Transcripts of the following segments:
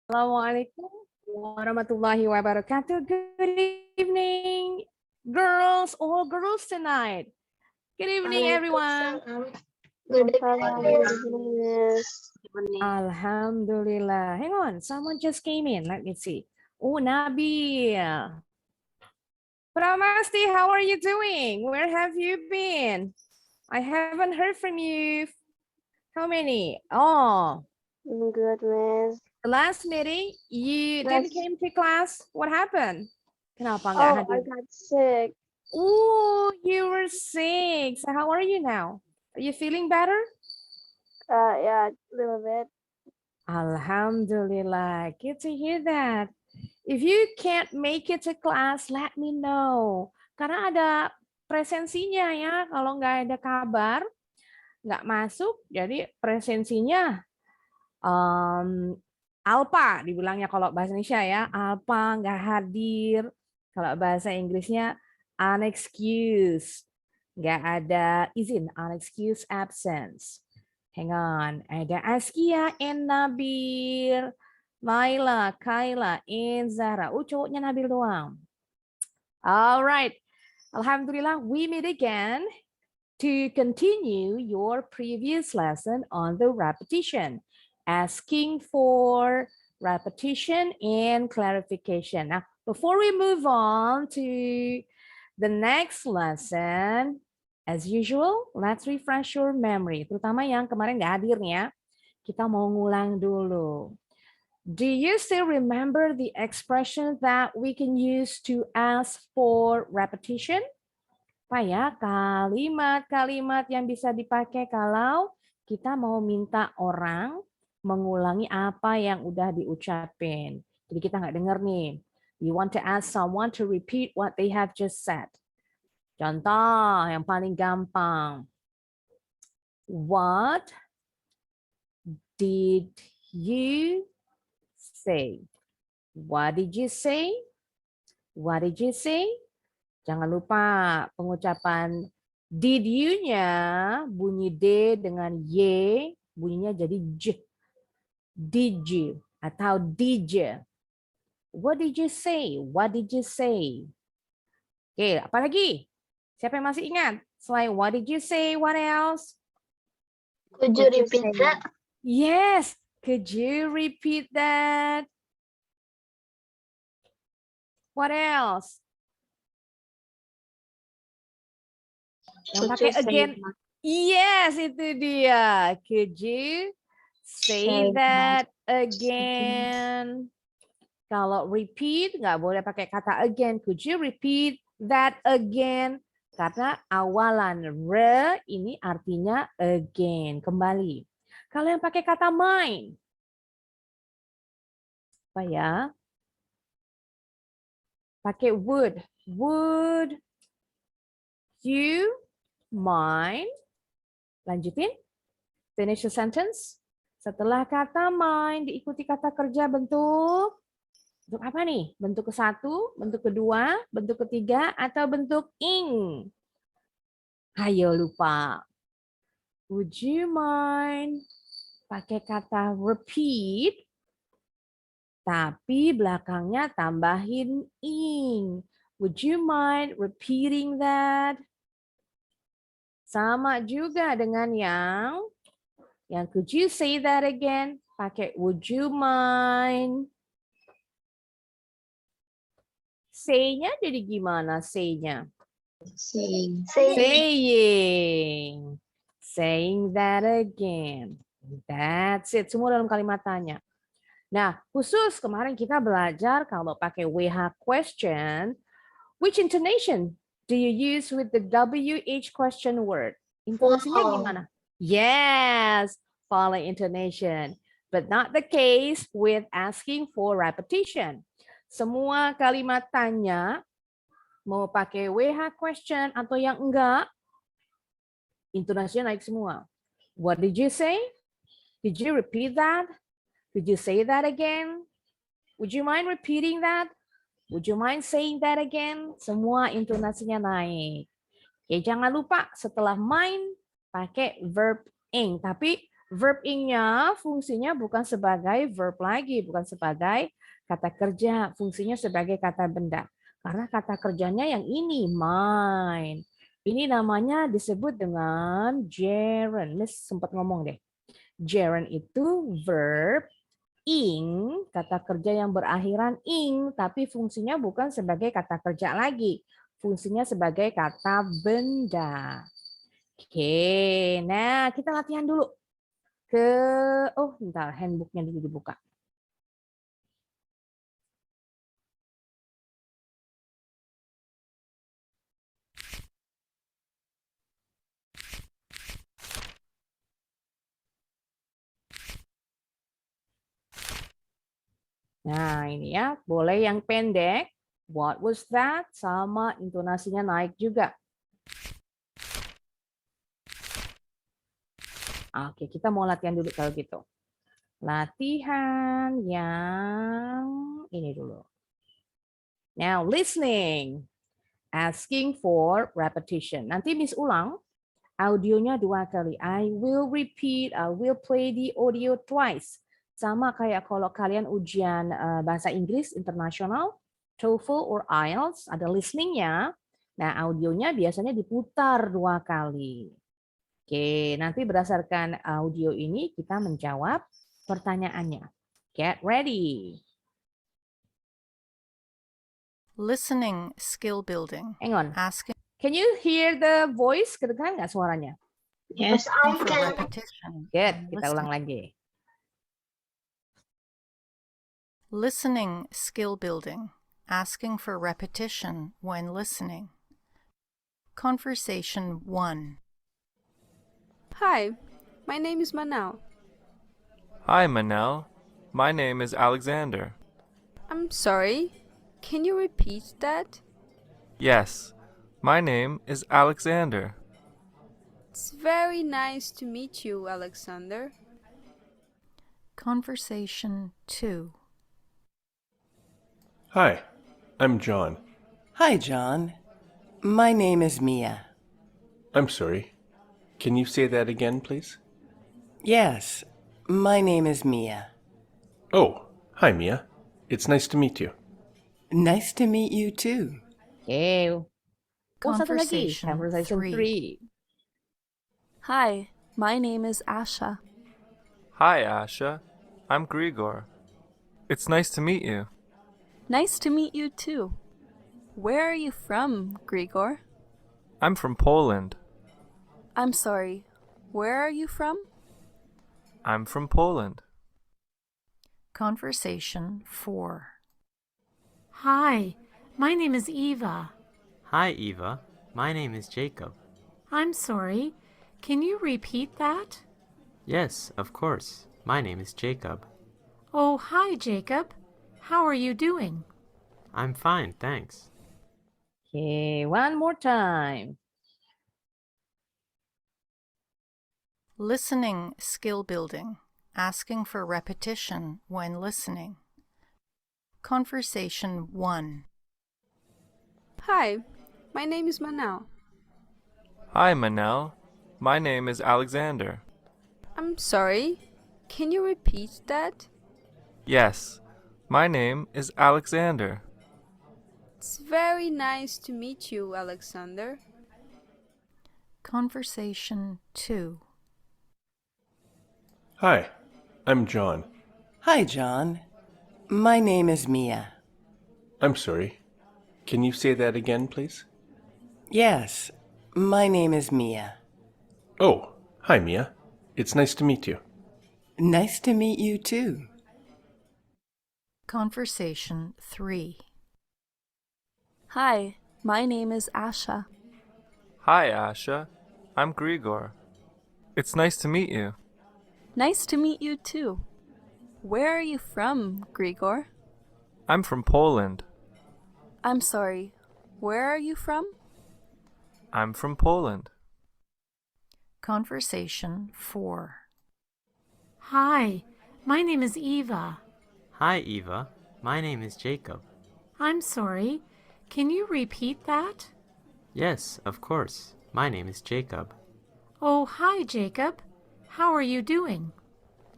Assalamualaikum warahmatullahi wabarakatuh. Good evening, girls, all girls tonight. Good evening, everyone. Good evening, Miss. Alhamdulillah. Hang on, someone just came in. Let me see. Oh, Nabil. Pramasti, how are you doing? Where have you been? I haven't heard from you. How many? Oh, Good, Miss. the last meeting, you didn't Yes. came to class. What happened? Kenapa nggak Oh, I hadir? got sick. Oh, you were sick. So how are you now? Are you feeling better? Yeah, a little bit. Alhamdulillah. Good to hear that. If you can't make it to class, let me know. Karena ada presensinya ya. Kalau nggak ada kabar, nggak masuk, jadi presensinya alpa dibilangnya kalau bahasa Indonesia ya. Alpa nggak hadir. Kalau bahasa Inggrisnya unexcused. Nggak ada izin, unexcused absence. Hang on, ada Askia and Nabil, Laila, Kaila, and Zara. Cowoknya Nabil doang. Alright, Alhamdulillah, we meet again to continue your previous lesson on the repetition, asking for repetition and clarification. Now, before we move on to the next lesson, as usual, let's refresh your memory. Terutama yang kemarin nggak hadir nih ya. Kita mau ngulang dulu. Do you still remember the expression that we can use to ask for repetition? Apa ya kalimat-kalimat yang bisa dipakai kalau kita mau minta orang mengulangi apa yang udah diucapin. Jadi kita nggak dengar nih. You want to ask someone to repeat what they have just said. Contoh yang paling gampang. What did you say? What did you say? What did you say? Jangan lupa pengucapan did you-nya bunyi D dengan Y, bunyinya jadi J. Did you atau did you. What did you say? What did you say? Oke, apa lagi? Siapa yang masih ingat? Selain what did you say, what else? Could you repeat that? Yes, could you repeat that? What else? Yang pakai again. Yes, itu dia. Could you say that again? Kalau repeat, nggak boleh pakai kata again. Could you repeat that again? Karena awalan re ini artinya again, kembali. Kalau yang pakai kata mind, apa ya? Pakai would. Would you mind? Lanjutin. Finish the sentence. Setelah kata mind diikuti kata kerja bentuk apa nih? Bentuk ke-1, bentuk kedua, bentuk ketiga, atau bentuk ing? Ayo lupa. Would you mind? Pakai kata repeat, tapi belakangnya tambahin ing. Would you mind repeating that? Sama juga dengan yang could you say that again? Pakai would you mind? Say-nya jadi gimana say-nya? Saying. Saying that again. That's it. Semua dalam kalimat tanya. Nah, khusus kemarin kita belajar kalau pakai WH question, which intonation do you use with the WH question word? Intonasinya gimana? Yes, following intonation. But not the case with asking for repetition. Semua kalimat tanya, mau pakai WH question atau yang enggak, intonasinya naik semua. What did you say? Did you repeat that? Did you say that again? Would you mind repeating that? Would you mind saying that again? Semua intonasinya naik. Oke, jangan lupa setelah mind pakai verb ing. Tapi Verb ing-nya fungsinya bukan sebagai verb lagi, bukan sebagai kata kerja, fungsinya sebagai kata benda. Karena kata kerjanya yang ini, mine. Ini namanya disebut dengan gerund. Miss sempat ngomong deh. Gerund itu verb ing, kata kerja yang berakhiran ing, tapi fungsinya bukan sebagai kata kerja lagi. Fungsinya sebagai kata benda. Oke, nah kita latihan dulu. Bentar, handbooknya dulu dibuka. Nah, ini ya, boleh yang pendek. What was that? Sama intonasinya naik juga. Oke, kita mau latihan dulu kalau gitu. Latihan yang ini dulu. Now, listening. Asking for repetition. Nanti Miss ulang audionya 2 kali. I will repeat, I will play the audio twice. Sama kayak kalau kalian ujian bahasa Inggris internasional, TOEFL or IELTS, ada listeningnya. Nah, audionya biasanya diputar 2 kali. Oke, nanti berdasarkan audio ini kita menjawab pertanyaannya. Get ready. Listening skill building. Hang on. Asking Can you hear the voice? Kedengaran nggak suaranya? Yes, I for can. repetition. Good, kita ulang lagi. Listening skill building. Asking for repetition when listening. Conversation 1. Hi, my name is Manal. Hi, Manel. My name is Alexander. I'm sorry, can you repeat that? Yes, my name is Alexander. It's very nice to meet you, Alexander. Conversation 2. Hi, I'm John. Hi, John. My name is Mia. I'm sorry. Can you say that again, please? Yes, my name is Mia. Oh, hi, Mia. It's nice to meet you. Nice to meet you too. Oke. Satu lagi. Conversation Conversation 3. 3. Hi, my name is Asha. Hi, Asha. I'm Grigor. It's nice to meet you. Nice to meet you too. Where are you from, Grigor? I'm from Poland. I'm sorry, where are you from? I'm from Poland. Conversation 4. Hi, my name is Eva. Hi, Eva. My name is Jacob. I'm sorry, can you repeat that? Yes, of course. My name is Jacob. Oh, hi, Jacob. How are you doing? I'm fine, thanks. Oke, one more time. Listening skill building. Asking for repetition when listening. Conversation 1. Hi, my name is Manal. Hi, Manel. My name is Alexander. I'm sorry, can you repeat that? Yes, my name is Alexander. It's very nice to meet you, Alexander. Conversation 2. Hi, I'm John. Hi, John. My name is Mia. I'm sorry. Can you say that again, please? Yes, my name is Mia. Oh, hi, Mia. It's nice to meet you. Nice to meet you too. Conversation 3. Hi, my name is Asha. Hi, Asha. I'm Grigor. It's nice to meet you. Nice to meet you too. Where are you from, Grigor? I'm from Poland. I'm sorry, where are you from? I'm from Poland. Conversation 4. Hi, my name is Eva. Hi, Eva. My name is Jacob. I'm sorry, can you repeat that? Yes, of course. My name is Jacob. Oh, hi, Jacob. How are you doing?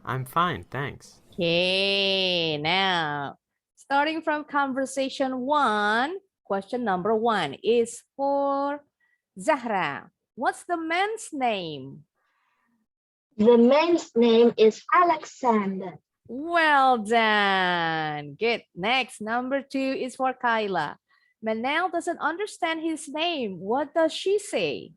I'm fine, thanks. Okay, now starting from conversation 1, question number 1 is for Zahra. What's the man's name? The man's name is Alexander. Well done. Good. Next, number 2 is for Kyla. Manel doesn't understand his name. What does she say?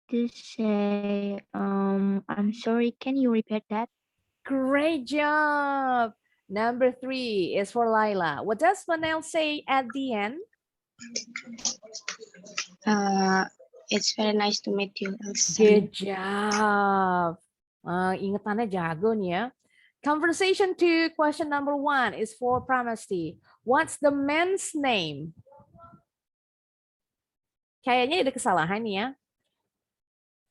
To say, I'm sorry, can you repeat that? Great job. Number 3 is for Laila. What does Manel say at the end? It's very nice to meet you, Good job. Ingetannya jago nih ya. Conversation 2, question number 1 is for Pramasti. What's the man's name? Kayaknya ada kesalahan nih ya.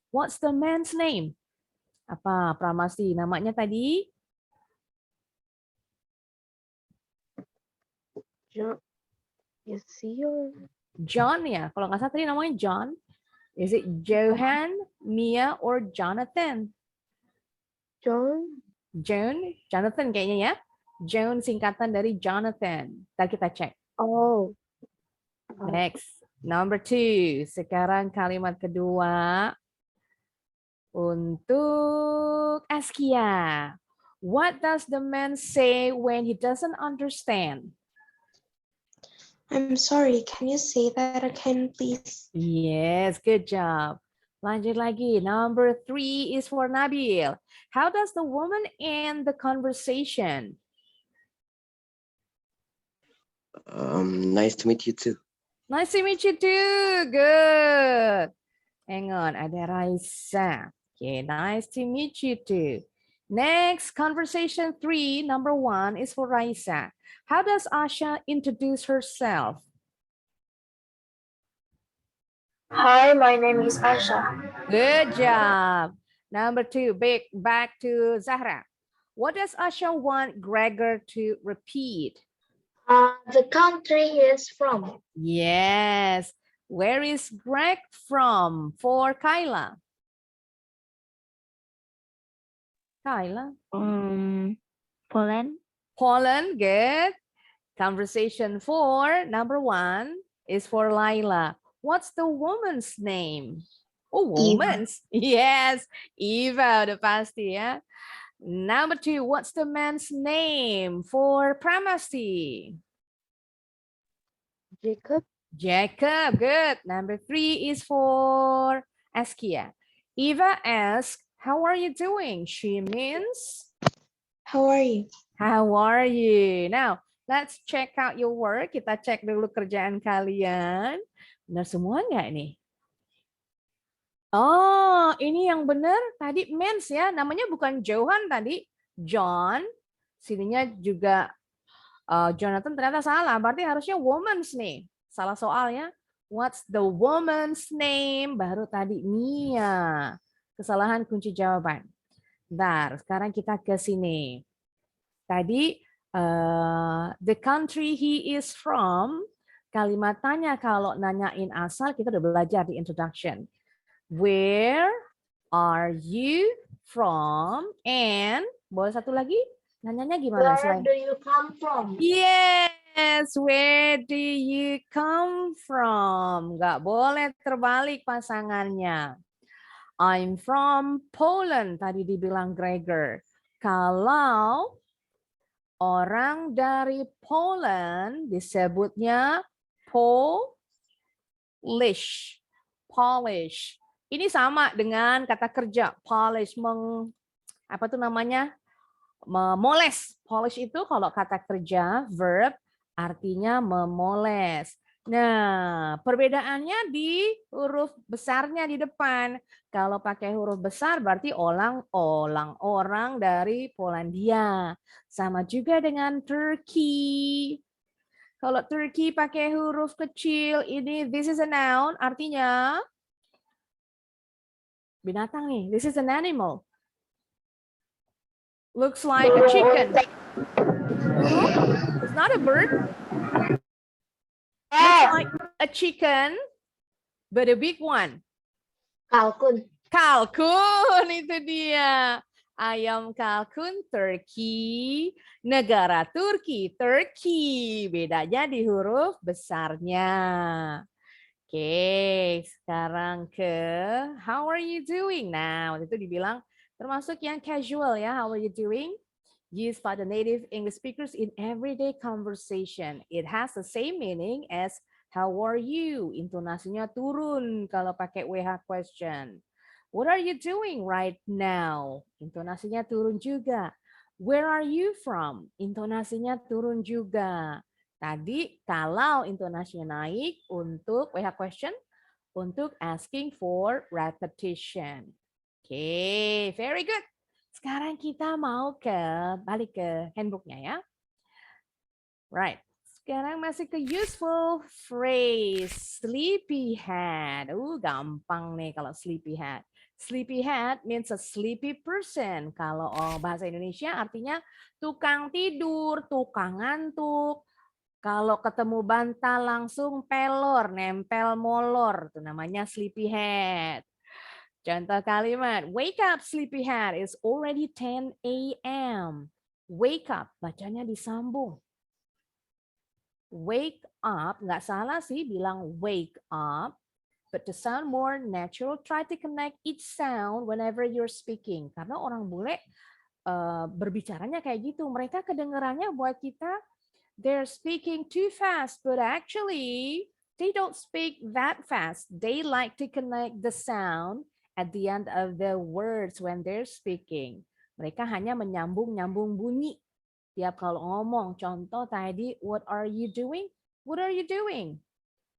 What's the man's name? Apa Pramasti namanya tadi? John ya. Kalau nggak salah tadi namanya John. Is it Johan, Mia, or Jonathan? John. Jonathan kayaknya ya. John singkatan dari Jonathan. Ntar kita cek. Oh. Next, number 2. Sekarang kalimat kedua untuk Askia. What does the man say when he doesn't understand? I'm sorry, can you say that again, please? Yes, good job. Lanjut lagi. Number 3 is for Nabil. How does the woman end the conversation? Nice to meet you too. Nice to meet you too. Good. Hang on, ada Raisa. Okay, nice to meet you too. Next, conversation 3, number 1 is for Raisa. How does Asha introduce herself? Hi, my name is Asha. Good job. Number 2, back to Zahra. What does Asha want Gregor to repeat? The country he is from. Yes. Where is Greg from for Kyla? Kyla? Poland. Poland, good. Conversation 4, number 1 is for Laila. What's the woman's name? Oh, woman's. Yes, Eva, udah pasti ya. Number 2, what's the man's name for Pramasti? Jacob. Jacob, good. Number 3 is for Askia. Eva asks, how are you doing? She means, How are you? how are you? Now, let's check out your work. Kita cek dulu kerjaan kalian. Benar semua nggak nih? Oh, ini yang benar tadi mens ya. Namanya bukan Johan tadi. John. Sininya juga Jonathan ternyata salah. Berarti harusnya woman's nih. Salah soal ya. What's the woman's name? Baru tadi Mia. Kesalahan kunci jawaban. Bentar, sekarang kita ke sini. Tadi, the country he is from, kalimat tanya kalau nanyain asal, kita udah belajar di introduction. Where are you from? And, boleh satu lagi? Nanyanya gimana? Where do you come from? Yes, where do you come from? Nggak boleh terbalik pasangannya. I'm from Poland, tadi dibilang Gregor. Kalau orang dari Poland disebutnya Polish. Polish. Ini sama dengan kata kerja polish, apa tuh namanya? Memoles. Polish itu kalau kata kerja verb artinya memoles. Nah, perbedaannya di huruf besarnya di depan. Kalau pakai huruf besar berarti orang dari Polandia. Sama juga dengan Turkey. Kalau Turkey pakai huruf kecil, ini this is a noun, artinya binatang nih. This is an animal. Looks like a chicken. It's not a bird. Looks like a chicken, but a big one. Kalkun. Kalkun itu dia. Ayam kalkun Turkey, negara Turki, Turkey. Bedanya di huruf besarnya. Oke, sekarang ke how are you doing? Nah, waktu itu dibilang termasuk yang casual ya, how are you doing? Used by the native English speakers in everyday conversation. It has the same meaning as how are you? Intonasinya turun kalau pakai WH question. What are you doing right now? Intonasinya turun juga. Where are you from? Intonasinya turun juga. Tadi kalau intonasinya naik untuk WH question, untuk asking for repetition. Oke, very good. Sekarang kita mau balik ke handbooknya ya. Right. Sekarang masih ke useful phrase. Sleepyhead. Gampang nih kalau sleepyhead. Sleepyhead means a sleepy person. Kalau bahasa Indonesia artinya tukang tidur, tukang ngantuk. Kalau ketemu bantal langsung pelor, nempel molor. Itu namanya sleepyhead. Contoh kalimat, wake up sleepyhead, it's already 10 a.m. Wake up, bacanya disambung. Wake up, nggak salah sih bilang wake up, but to sound more natural, try to connect each sound whenever you're speaking. Karena orang bule berbicaranya kayak gitu, mereka kedengarannya buat kita, they're speaking too fast, but actually they don't speak that fast. They like to connect the sound at the end of the words when they're speaking. Mereka hanya menyambung-nyambung bunyi tiap kalau ngomong. Contoh tadi, what are you doing? What are you doing?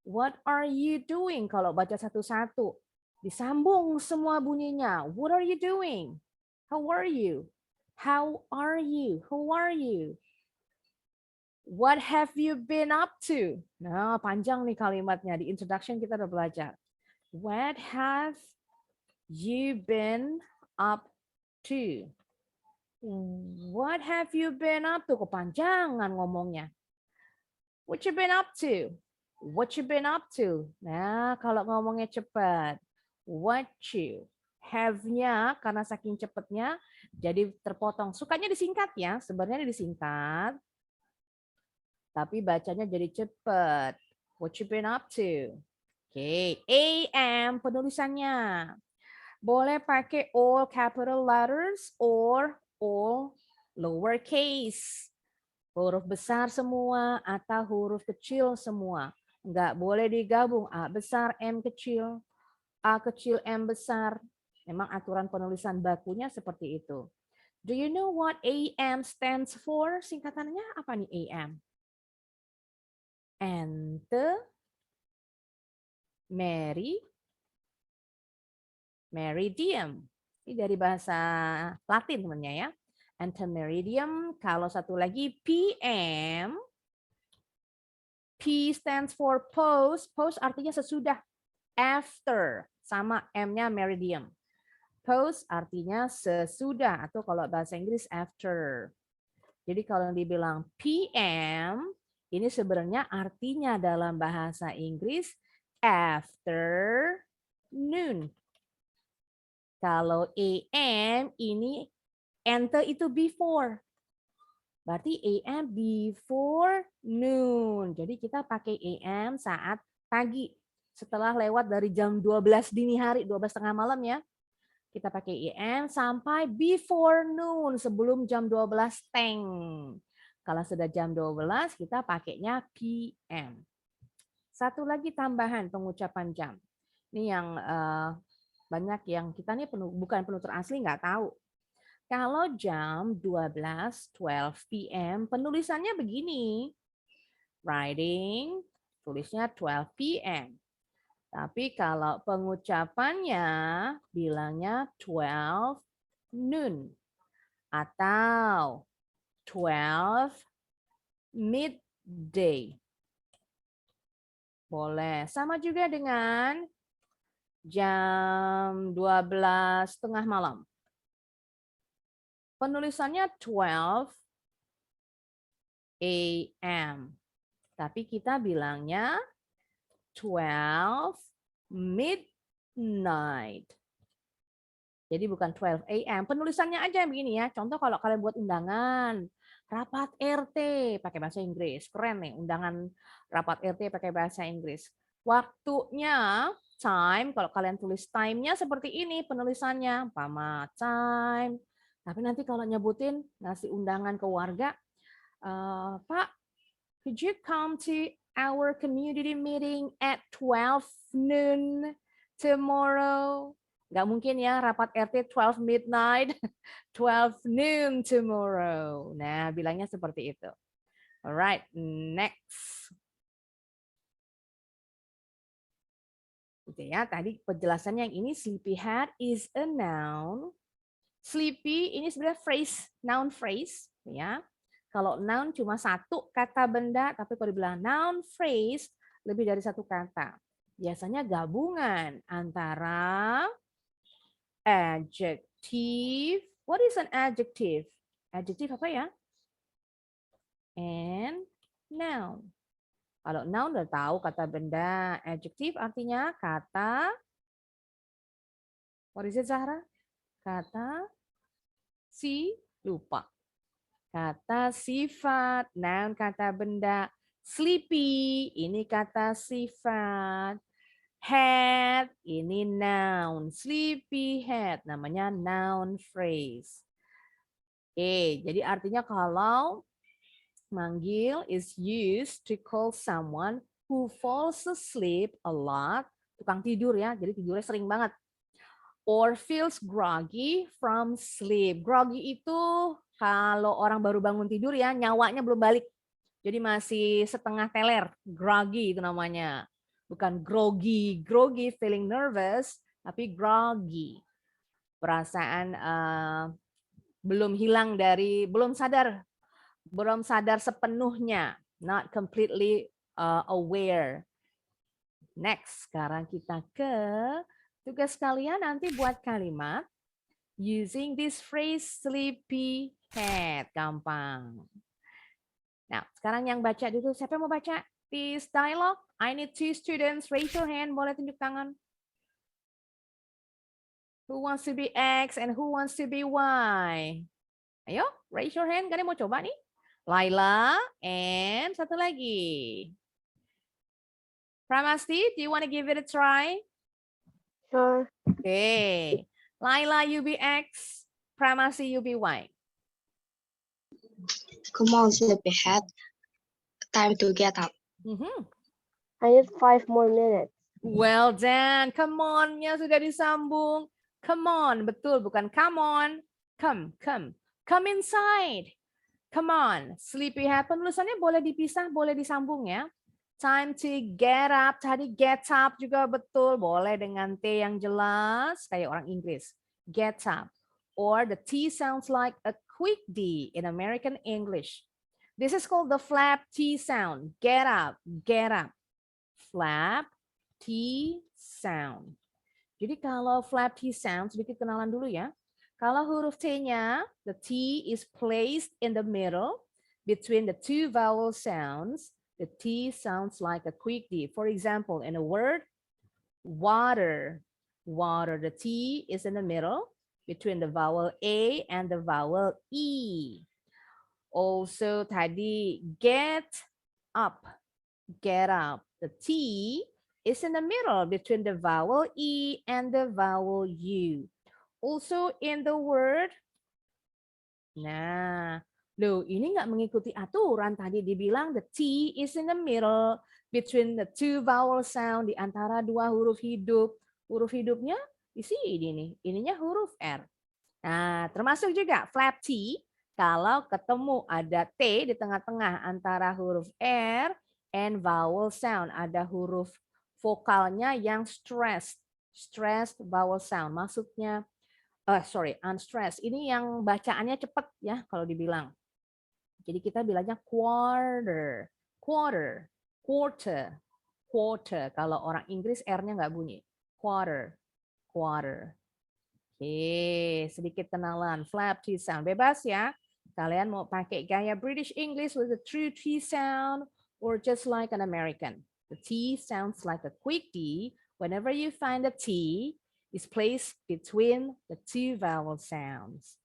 What are you doing? Kalau baca satu-satu, disambung semua bunyinya. What are you doing? How are you? How are you? Who are you? What have you been up to? Nah, panjang nih kalimatnya. Di introduction kita udah belajar. What have you been up to? What have you been up to? Kepanjangan ngomongnya. What you been up to? What you been up to? Nah, kalau ngomongnya cepat. What you. Have-nya karena saking cepatnya jadi terpotong. Sukanya disingkat ya. Sebenarnya disingkat. Tapi bacanya jadi cepat. What you been up to? Oke, AM penulisannya. Boleh pakai all capital letters or all lowercase. Huruf besar semua atau huruf kecil semua. Enggak boleh digabung A besar, M kecil, A kecil, M besar. Memang aturan penulisan bakunya seperti itu. Do you know what AM stands for? Singkatannya apa nih AM? Meridium. Ini dari bahasa Latin temannya ya. Antemeridium. Kalau satu lagi PM. P stands for post. Post artinya sesudah. After. Sama M-nya meridium. Post artinya sesudah. Atau kalau bahasa Inggris after. Jadi kalau dibilang PM. Ini sebenarnya artinya dalam bahasa Inggris afternoon. Kalau AM ini enter itu before. Berarti AM before noon. Jadi kita pakai AM saat pagi. Setelah lewat dari jam 12 dini hari, 12 tengah malam ya. Kita pakai AM sampai before noon, sebelum jam 12 teng. Kalau sudah jam 12, kita pakainya PM. Satu lagi tambahan pengucapan jam. Ini yang banyak yang kita nih bukan penutur asli nggak tahu. Kalau jam 12 p.m. penulisannya begini. Writing, tulisnya 12 p.m. Tapi kalau pengucapannya bilangnya 12 noon. Atau 12 midday. Boleh. Sama juga dengan jam 12 tengah malam. Penulisannya 12 a.m. Tapi kita bilangnya 12 midnight. Jadi bukan 12 a.m. Penulisannya aja begini ya. Contoh kalau kalian buat undangan, rapat RT pakai bahasa Inggris. Keren nih, undangan rapat RT pakai bahasa Inggris. Waktunya, time, kalau kalian tulis time-nya seperti ini penulisannya. Umpama time. Tapi nanti kalau nyebutin, ngasih undangan ke warga, Pak, could you come to our community meeting at 12 noon tomorrow? Nggak mungkin ya rapat RT 12 midnight, 12 noon tomorrow. Nah, bilangnya seperti itu. Alright, next. Gitu ya, tadi penjelasannya yang ini sleepyhead is a noun. Sleepy ini sebenarnya phrase, noun phrase ya. Kalau noun cuma satu kata benda, tapi kalau dibilang noun phrase lebih dari satu kata. Biasanya gabungan antara adjective. What is an adjective? Adjective apa ya? And noun. Kalau noun udah tahu kata benda. Adjective artinya kata. What is it, Zahra? Kata lupa. Kata sifat, noun kata benda. Sleepy, ini kata sifat. Head, ini noun. Sleepy head, namanya noun phrase. Jadi artinya kalau manggil is used to call someone who falls asleep a lot. Tukang tidur ya, jadi tidurnya sering banget. Or feels groggy from sleep. Groggy itu kalau orang baru bangun tidur ya, nyawanya belum balik. Jadi masih setengah teler. Groggy itu namanya. Bukan groggy. Groggy feeling nervous, tapi groggy. Perasaan belum hilang dari, belum sadar sepenuhnya. Not completely aware. Next, sekarang kita ke tugas kalian nanti buat kalimat using this phrase sleepy head. Gampang. Nah, sekarang yang baca dulu. Siapa yang mau baca this dialogue? I need 2 students. Raise your hand. Boleh tunjuk tangan. Who wants to be X and who wants to be Y? Ayo, raise your hand. Kalian mau coba nih? Laila and satu lagi. Pramasti, do you want to give it a try? Sure. Okay. Laila, you be X. Pramasti, you be Y. Come on, sleepyhead. Time to get up. Mm-hmm. I need 5 more minutes. Well done. Come on-nya sudah disambung. Come on, betul. Bukan come on. Come. Come inside. Come on. Sleepyhead. Penulisannya boleh dipisah, boleh disambung ya. Time to get up. Tadi get up juga betul. Boleh dengan T yang jelas. Kayak orang Inggris. Get up. Or the T sounds like a quick D in American English. This is called the flap T sound. Get up. Get up. Flap T sound. Jadi kalau flap T sound, sedikit kenalan dulu ya. Kalau huruf T-nya, the T is placed in the middle between the 2 vowel sounds. The T sounds like a quick D. For example, in a word, water. Water, the T is in the middle between the vowel A and the vowel E. Also, tadi get up. Get up. The T is in the middle between the vowel E and the vowel U. Also in the word, nah, loh ini nggak mengikuti aturan. Tadi dibilang the T is in the middle between the 2 vowel sound, di antara 2 huruf hidup. Huruf hidupnya di sini nih, ininya huruf R. Nah, termasuk juga flap T, kalau ketemu ada T di tengah-tengah antara huruf R and vowel sound, ada huruf vokalnya yang stressed vowel sound, maksudnya unstressed. Ini yang bacaannya cepat ya kalau dibilang. Jadi kita bilangnya quarter. Kalau orang Inggris R-nya nggak bunyi. Quarter. Oke, sedikit kenalan flap T sound. Bebas ya. Kalian mau pakai gaya British English with a true T sound or just like an American. The T sounds like a quick D. Whenever you find a T is placed between the two vowel sounds.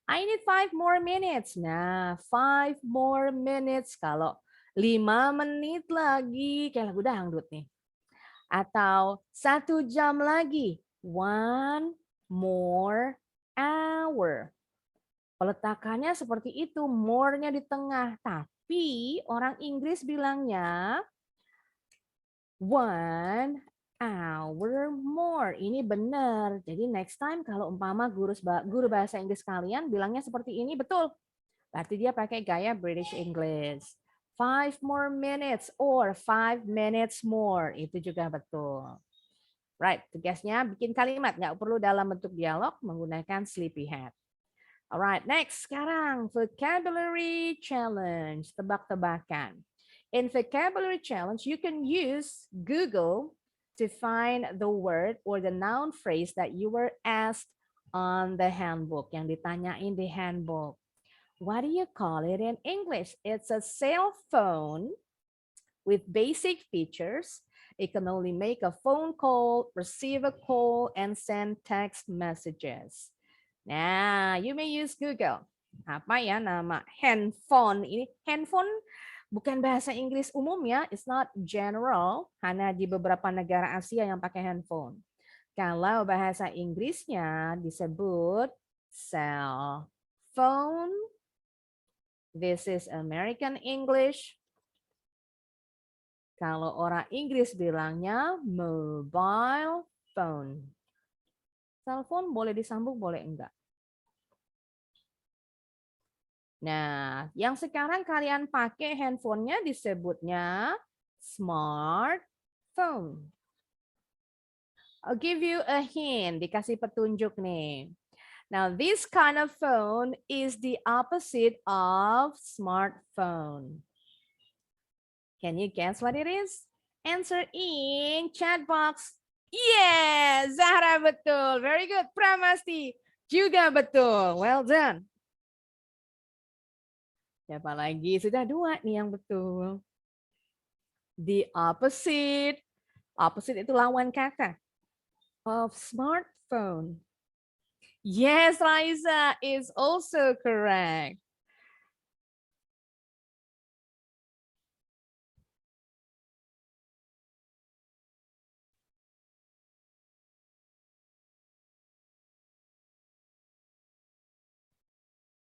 I need 5 more minutes. Nah, 5 more minutes. Kalau 5 menit lagi, kayak lagu dangdut nih. Atau 1 jam lagi. 1 more hour. Peletakannya seperti itu, more-nya di tengah. Tapi orang Inggris bilangnya 1 hour more. Ini benar. Jadi next time kalau umpama guru bahasa Inggris kalian bilangnya seperti ini, betul. Berarti dia pakai gaya British English. 5 more minutes or 5 minutes more. Itu juga betul. Right, tugasnya bikin kalimat. Nggak perlu dalam bentuk dialog menggunakan sleepyhead. Alright, next. Sekarang vocabulary challenge. Tebak-tebakan. In vocabulary challenge, you can use Google to find the word or the noun phrase that you were asked on the handbook, yang ditanyain di handbook. What do you call it in English? It's a cell phone with basic features. It can only make a phone call, receive a call, and send text messages. Nah, you may use Google. Apa ya nama handphone ini? Handphone bukan bahasa Inggris umum ya, it's not general, hanya di beberapa negara Asia yang pakai handphone. Kalau bahasa Inggrisnya disebut cell phone, this is American English. Kalau orang Inggris bilangnya mobile phone. Cell phone boleh disambung, boleh enggak. Nah, yang sekarang kalian pakai handphonenya disebutnya smartphone. I'll give you a hint, dikasih petunjuk nih. Now, this kind of phone is the opposite of smartphone. Can you guess what it is? Answer in chat box. Yes, Zahra betul. Very good. Pramasti juga betul. Well done. Siapa lagi? Sudah 2 nih yang betul. The opposite. Opposite itu lawan kata. Of smartphone. Yes, Raisa is also correct.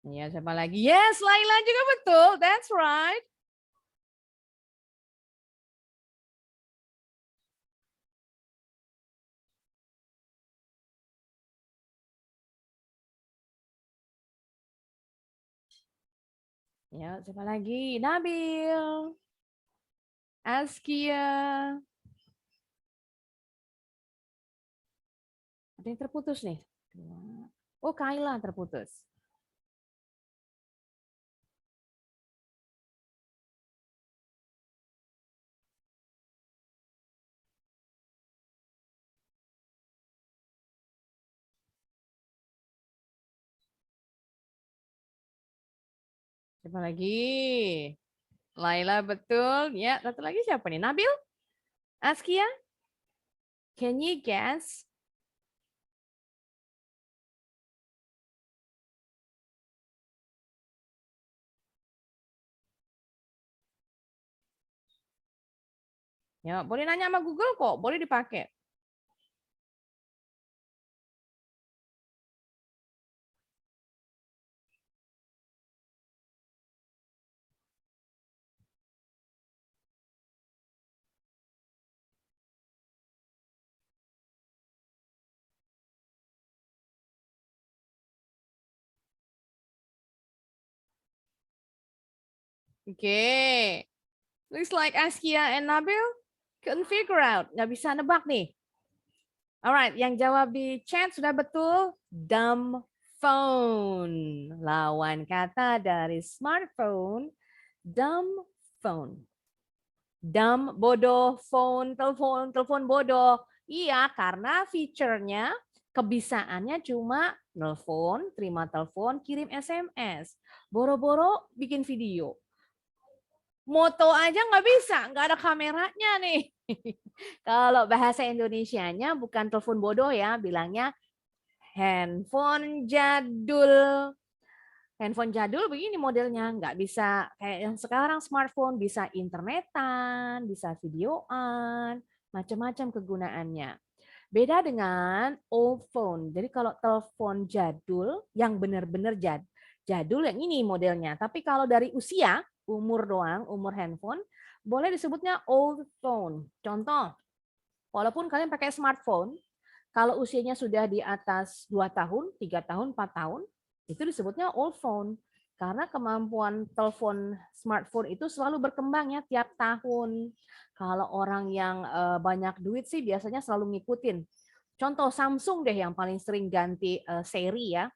Ya, siapa lagi? Yes, Laila juga betul. That's right. Ya, siapa lagi? Nabil. Askia. Ada yang terputus nih. Oh, Kaila terputus. Siapa lagi? Laila betul. Ya, satu lagi siapa nih? Nabil? Askia? Can you guess? Ya, boleh nanya sama Google kok, boleh dipakai. Oke. Looks like Askia and Nabil couldn't figure out. Nggak bisa nebak nih. Alright, yang jawab di chat sudah betul. Dumb phone. Lawan kata dari smartphone. Dumb phone. Dumb, bodoh, phone, telepon, telepon bodoh. Iya, karena fiturnya, kebisaannya cuma nelpon, terima telepon, kirim SMS. Boro-boro bikin video. Moto aja nggak bisa, nggak ada kameranya nih. Kalau bahasa Indonesianya bukan telepon bodoh ya, bilangnya handphone jadul. Handphone jadul begini modelnya, nggak bisa kayak yang sekarang smartphone, bisa internetan, bisa videoan, macam-macam kegunaannya. Beda dengan old phone. Jadi kalau telepon jadul yang benar-benar jadul yang ini modelnya. Tapi kalau dari usia, umur doang, umur handphone, boleh disebutnya old phone. Contoh, walaupun kalian pakai smartphone, kalau usianya sudah di atas 2 tahun, 3 tahun, 4 tahun, itu disebutnya old phone. Karena kemampuan telepon smartphone itu selalu berkembang ya tiap tahun. Kalau orang yang banyak duit sih biasanya selalu ngikutin. Contoh Samsung deh yang paling sering ganti seri ya.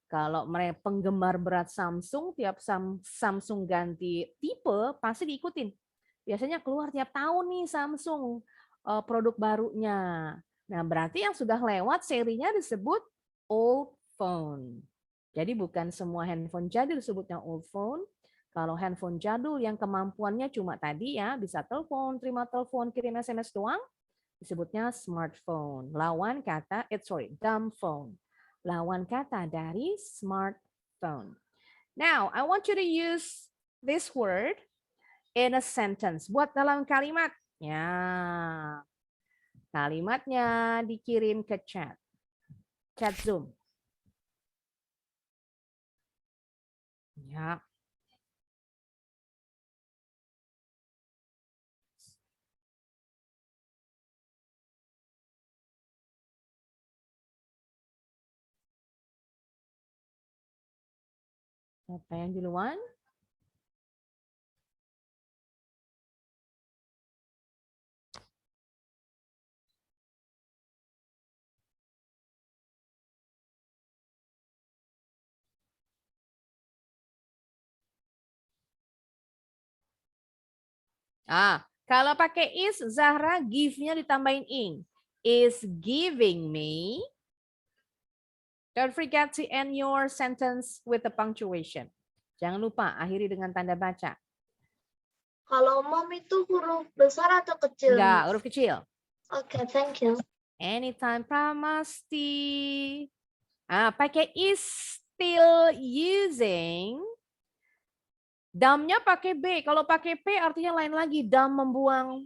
Kalau mereka penggemar berat Samsung, tiap Samsung ganti tipe pasti diikutin. Biasanya keluar tiap tahun nih Samsung produk barunya. Nah, berarti yang sudah lewat serinya disebut old phone. Jadi bukan semua handphone jadul disebutnya old phone. Kalau handphone jadul yang kemampuannya cuma tadi ya, bisa telepon, terima telepon, kirim SMS doang, disebutnya smartphone. Lawan kata, dumb phone. Lawan kata dari smartphone. Now, I want you to use this word in a sentence. Buat dalam kalimat. Ya. Kalimatnya dikirim ke chat. Chat Zoom. Ya. Siapa yang duluan? Kalau pakai is, Zahra give-nya ditambahin ing. Is giving me. Don't forget to end your sentence with a punctuation. Jangan lupa akhiri dengan tanda baca. Kalau mom itu huruf besar atau kecil? Enggak, huruf kecil. Oke, thank you. Anytime pramasti. Pakai is still using. Damnya pakai B. Kalau pakai P artinya lain lagi. Dam membuang.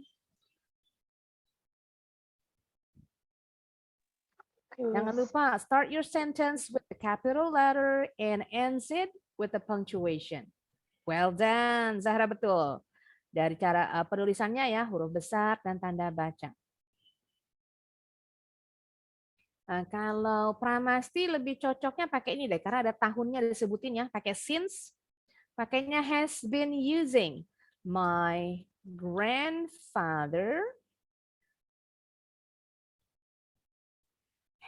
Jangan lupa start your sentence with the capital letter and ends it with the punctuation. Well done, Zahra betul. Dari cara penulisannya ya, huruf besar dan tanda baca. Kalau pramasti lebih cocoknya pakai ini deh, karena ada tahunnya disebutin ya, pakai since. Pakainya has been using. My grandfather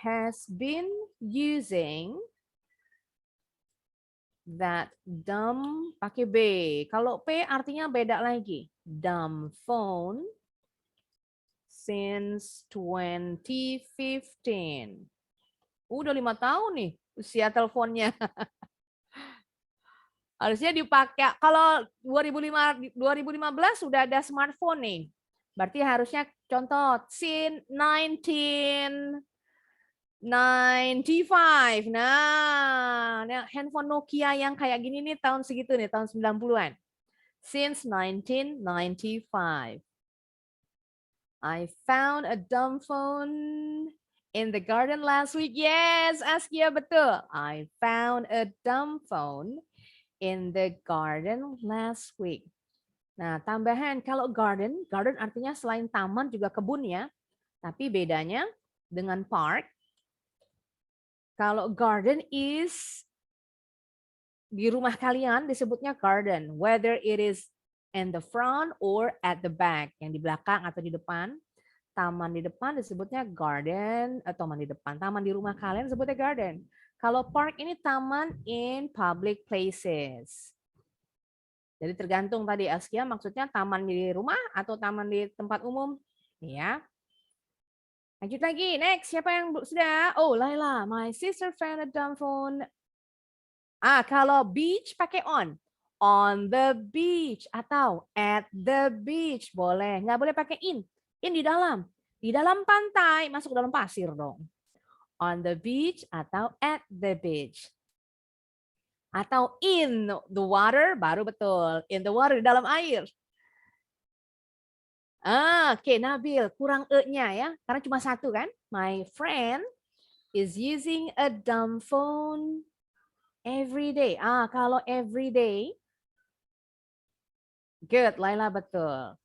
has been using that dumb pakai B. Kalau P artinya beda lagi. Dumb phone since 2015. Udah 5 tahun nih usia teleponnya. Harusnya dipakai, kalau 2015 sudah ada smartphone nih. Berarti harusnya contoh since 1995. Nah, handphone Nokia yang kayak gini nih tahun segitu nih, tahun 90-an. Since 1995. I found a dumb phone in the garden last week. Yes, Askia betul. I found a dumb phone in the garden last week. Nah, tambahan kalau garden artinya selain taman juga kebun ya. Tapi bedanya dengan park. Kalau garden is di rumah kalian disebutnya garden, whether it is in the front or at the back, yang di belakang atau di depan. Taman di depan disebutnya garden, atau taman di depan. Taman di rumah kalian disebutnya garden. Kalau park ini taman in public places. Jadi tergantung tadi Askia maksudnya taman di rumah atau taman di tempat umum. Ya. Lanjut lagi. Next, siapa yang sudah? Oh, Laila. My sister found a dumb phone. Kalau beach pakai on. On the beach atau at the beach boleh. Nggak boleh pakai in. In di dalam. Di dalam pantai, masuk dalam pasir dong. On the beach atau at the beach. Atau in the water, baru betul. In the water, di dalam air. Oke, Nabil, kurang e-nya ya. Karena cuma satu kan. My friend is using a dumb phone every day. Kalau every day, good, Laila betul.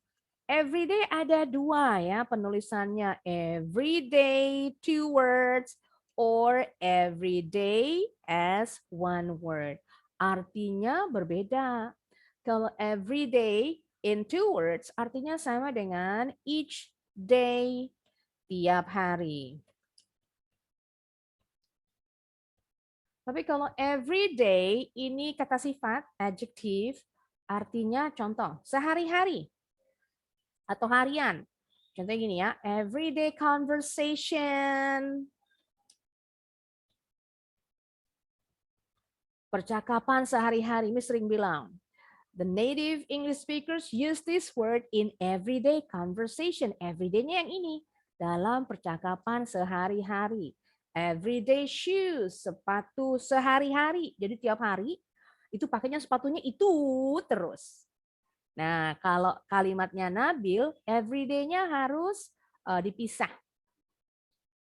Every day ada dua ya penulisannya. Every day, 2 words, or every day as 1 word. Artinya berbeda. Kalau every day in 2 words, artinya sama dengan each day, tiap hari. Tapi kalau every day ini kata sifat, adjective, artinya contoh, sehari-hari atau harian. Contohnya gini ya, everyday conversation. Percakapan sehari-hari, Miss sering bilang. The native English speakers use this word in everyday conversation. Everyday-nya yang ini, dalam percakapan sehari-hari. Everyday shoes, sepatu sehari-hari. Jadi tiap hari itu pakainya sepatunya itu terus. Nah, kalau kalimatnya Nabil, everyday-nya harus dipisah.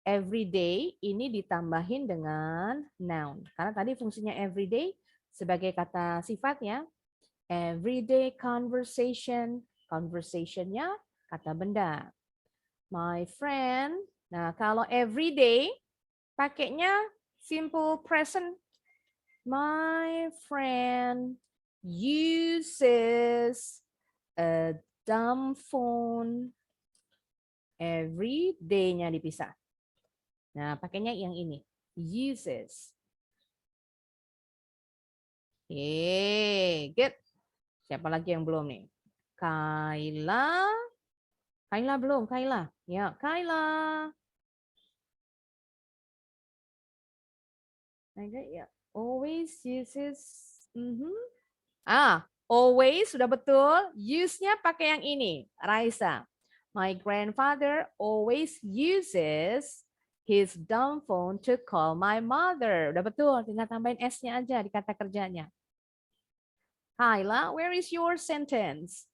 Everyday ini ditambahin dengan noun. Karena tadi fungsinya everyday sebagai kata sifatnya. Everyday conversation. Conversation-nya kata benda. My friend. Nah, kalau everyday pakainya simple present. My friend uses a dumb phone. Every day-nya dipisah. Nah, pakainya yang ini. Uses. Good. Siapa lagi yang belum nih? Kayla. Kayla belum, Kayla. Ya, Kayla. Ya. Always uses. Always sudah betul. Use-nya pakai yang ini. Raisa. My grandfather always uses his dumb phone to call my mother. Udah betul. Tinggal tambahin S-nya aja di kata kerjanya. Kayla, where is your sentence?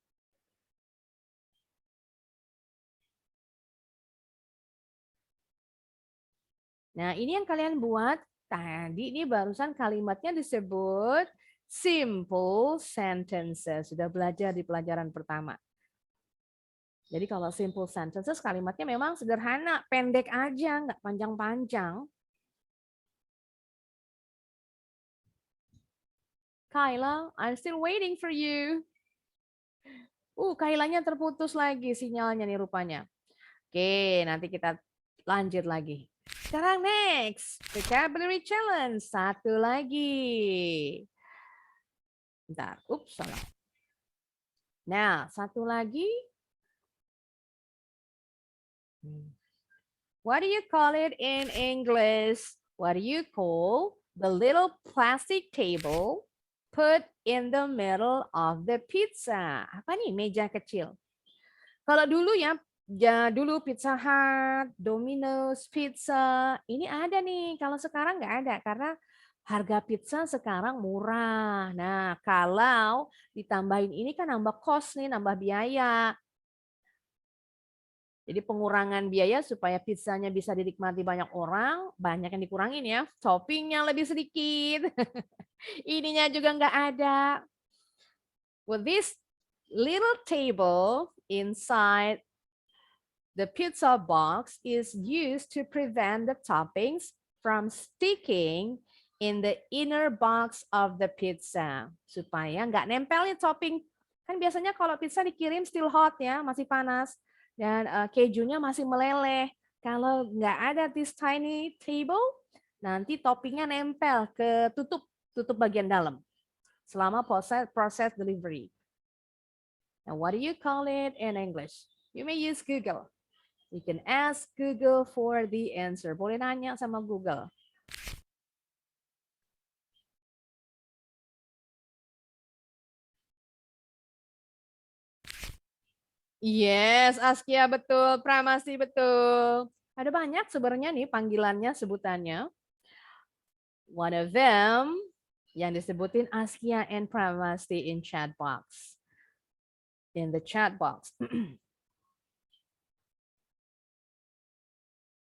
Nah, ini yang kalian buat. Tadi ini barusan kalimatnya disebut simple sentences. Sudah belajar di pelajaran pertama. Jadi kalau simple sentences kalimatnya memang sederhana, pendek aja, nggak panjang-panjang. Kayla, I'm still waiting for you. Kaylanya terputus lagi sinyalnya nih rupanya. Oke, nanti kita lanjut lagi. Sekarang next, vocabulary challenge. Satu lagi. Bentar, salah. Nah, satu lagi. What do you call it in English? What do you call the little plastic table put in the middle of the pizza? Apa nih meja kecil? Kalau dulu ya, dulu Pizza Hut, Domino's Pizza, ini ada nih. Kalau sekarang nggak ada karena harga pizza sekarang murah. Nah, kalau ditambahin ini kan nambah cost nih, nambah biaya. Jadi pengurangan biaya supaya pizzanya bisa dinikmati banyak orang, banyak yang dikurangin ya. Toppingnya lebih sedikit. Ininya juga nggak ada. With this little table inside the pizza box is used to prevent the toppings from sticking in the inner box of the pizza. Supaya nggak nempel nih topping. Kan biasanya kalau pizza dikirim still hot ya, masih panas. Dan kejunya masih meleleh. Kalau nggak ada this tiny table, nanti toppingnya nempel ke tutup bagian dalam. Selama proses delivery. Now, what do you call it in English? You may use Google. You can ask Google for the answer. Boleh nanya sama Google. Yes, Askia betul, Pramasti betul. Ada banyak sebenarnya nih panggilannya, sebutannya. One of them yang disebutin Askia and Pramasti in chat box. In the chat box.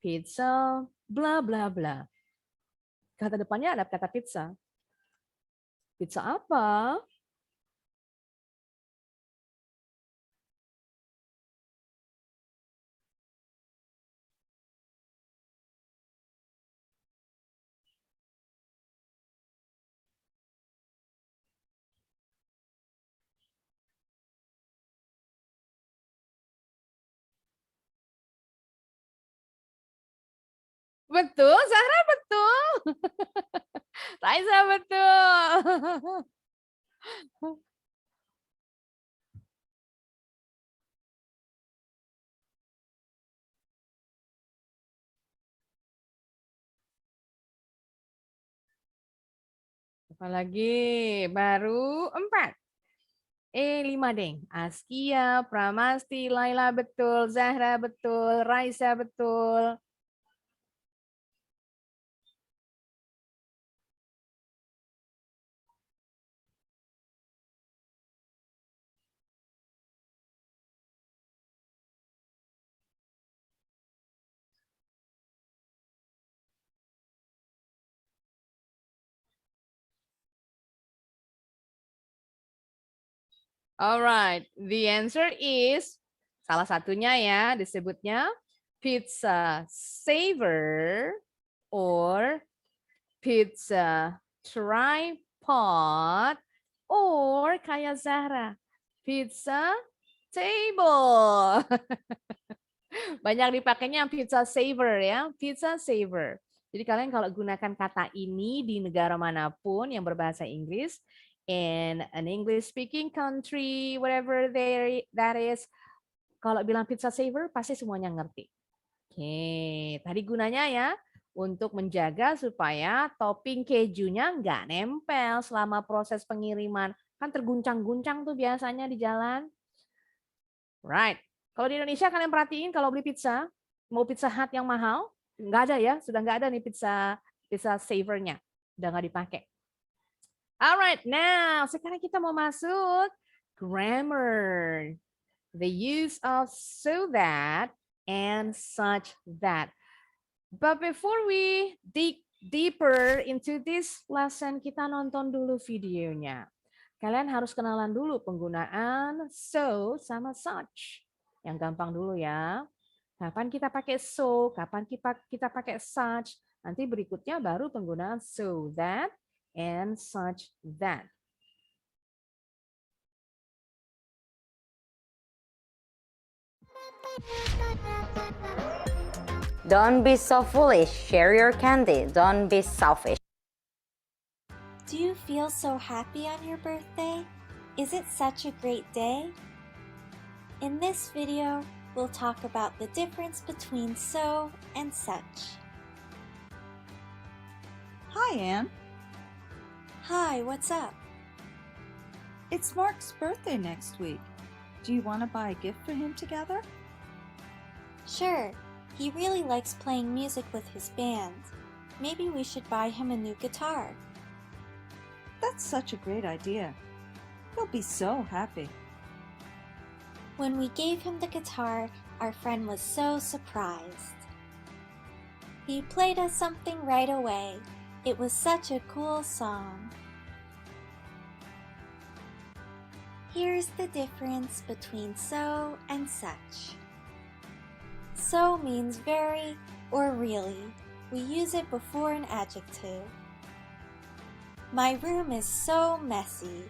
Pizza, bla bla bla. Kata depannya ada kata pizza. Pizza apa? Betul, Zahra betul. Raisa betul. Apalagi baru 4. 5 deng. Askia, Pramasti, Laila betul, Zahra betul, Raisa betul. Alright, the answer is salah satunya ya disebutnya pizza saver or pizza tripod or kayak Zahra pizza table. Banyak dipakainya pizza saver ya, pizza saver. Jadi kalian kalau gunakan kata ini di negara manapun yang berbahasa Inggris, in an English speaking country, whatever there that is, kalau bilang pizza saver pasti semuanya ngerti. Oke, tadi gunanya ya untuk menjaga supaya topping kejunya nggak nempel selama proses pengiriman. Kan terguncang-guncang tuh biasanya di jalan. Right. Kalau di Indonesia kalian perhatiin kalau beli pizza, mau Pizza Hut yang mahal, nggak ada ya, sudah nggak ada nih pizza savernya, udah nggak dipakai. Alright, now sekarang kita mau masuk grammar. The use of so that and such that. But before we dig deeper into this lesson, kita nonton dulu videonya. Kalian harus kenalan dulu penggunaan so sama such. Yang gampang dulu ya. Kapan kita pakai so, kapan kita pakai such. Nanti berikutnya baru penggunaan so that and such that. Don't be so foolish. Share your candy. Don't be selfish. Do you feel so happy on your birthday? Is it such a great day? In this video, we'll talk about the difference between so and such. Hi, Anne. Hi, what's up? It's Mark's birthday next week. Do you want to buy a gift for him together? Sure. He really likes playing music with his band. Maybe we should buy him a new guitar. That's such a great idea. He'll be so happy. When we gave him the guitar, our friend was so surprised. He played us something right away. It was such a cool song. Here's the difference between so and such. So means very or really. We use it before an adjective. My room is so messy.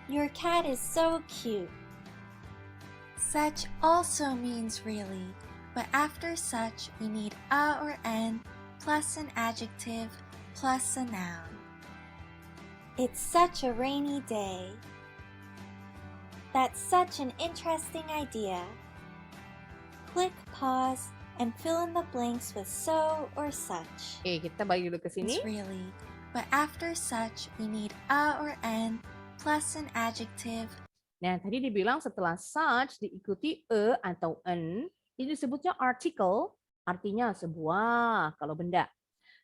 Your cat is so cute. Such also means really, but after such we need a or an plus an adjective plus a noun. It's such a rainy day. That's such an interesting idea. Click pause and fill in the blanks with so or such. Kita balik dulu ke sini. It's really, but after such we need a or an plus an adjective Nah, tadi dibilang setelah such diikuti atau an, ini disebutnya article, artinya sebuah kalau benda.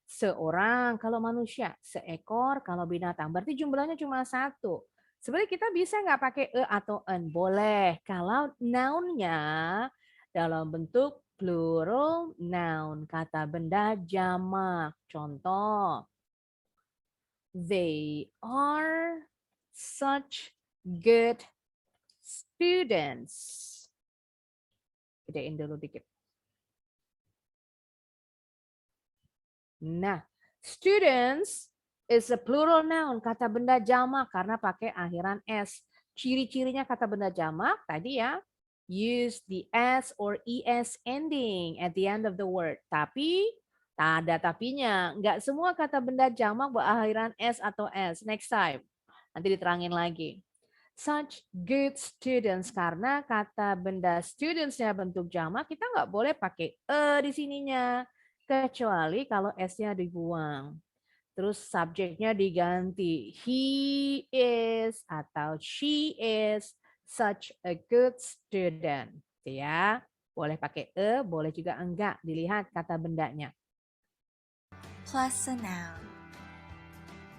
Seorang kalau manusia, seekor kalau binatang. Berarti jumlahnya cuma satu. Sebenarnya kita bisa nggak pakai atau an? Boleh. Kalau noun-nya dalam bentuk plural noun, kata benda jamak. Contoh, they are such good students. Gedein dulu dikit. Nah, students is a plural noun, kata benda jamak karena pakai akhiran s. Ciri-cirinya kata benda jamak tadi ya, use the s or es ending at the end of the word. Tapi tak ada tapinya. Enggak semua kata benda jamak berakhiran s atau s. Next time. Nanti diterangin lagi. Such good students, karena kata benda students-nya bentuk jamak, kita nggak boleh pakai di sininya. Kecuali kalau S-nya dibuang. Terus subjeknya diganti. He is atau she is such a good student. Ya, boleh pakai boleh juga enggak. Dilihat kata bendanya. Plus a noun.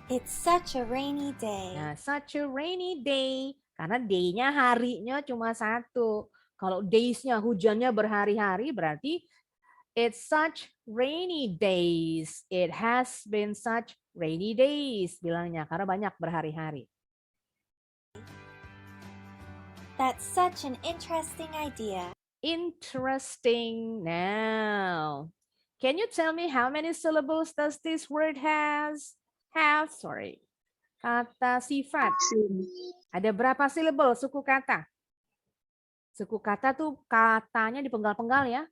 It's such a rainy day. Nah, such a rainy day. Karena day-nya harinya cuma satu. Kalau days-nya hujannya berhari-hari berarti it's such rainy days. It has been such rainy days. Bilangnya karena banyak berhari-hari. That's such an interesting idea. Interesting. Now, can you tell me how many syllables does this word has? Have, sorry. Kata sifat. Ada berapa syllable suku kata? Suku kata tuh katanya dipenggal-penggal ya.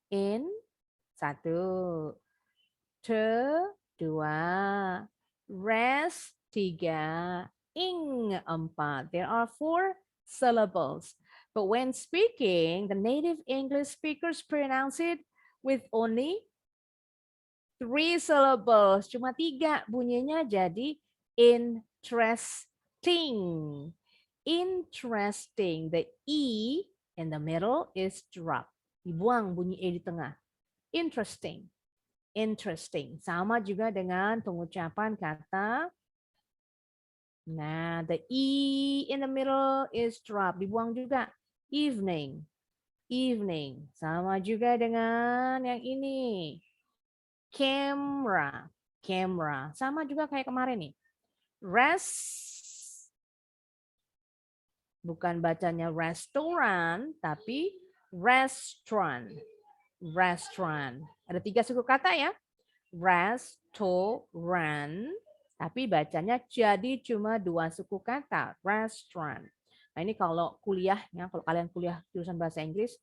In, 1. To, 2. Rest, 3. Ing, 4. There are 4 syllables. But when speaking, the native English speakers pronounce it with only 3 syllables. Cuma 3 bunyinya, jadi interesting. Interesting. The E in the middle is dropped. Dibuang bunyi E di tengah. Interesting. Interesting. Sama juga dengan pengucapan kata. Nah, the E in the middle is dropped. Dibuang juga. Evening. Evening. Sama juga dengan yang ini. Camera. Camera. Sama juga kayak kemarin nih. Rest. Bukan bacanya restoran, tapi restaurant. Restaurant. Ada 3 suku kata ya. Restoran. Tapi bacanya jadi cuma 2 suku kata. Restaurant. Nah ini kalau kuliahnya, kalau kalian kuliah jurusan bahasa Inggris,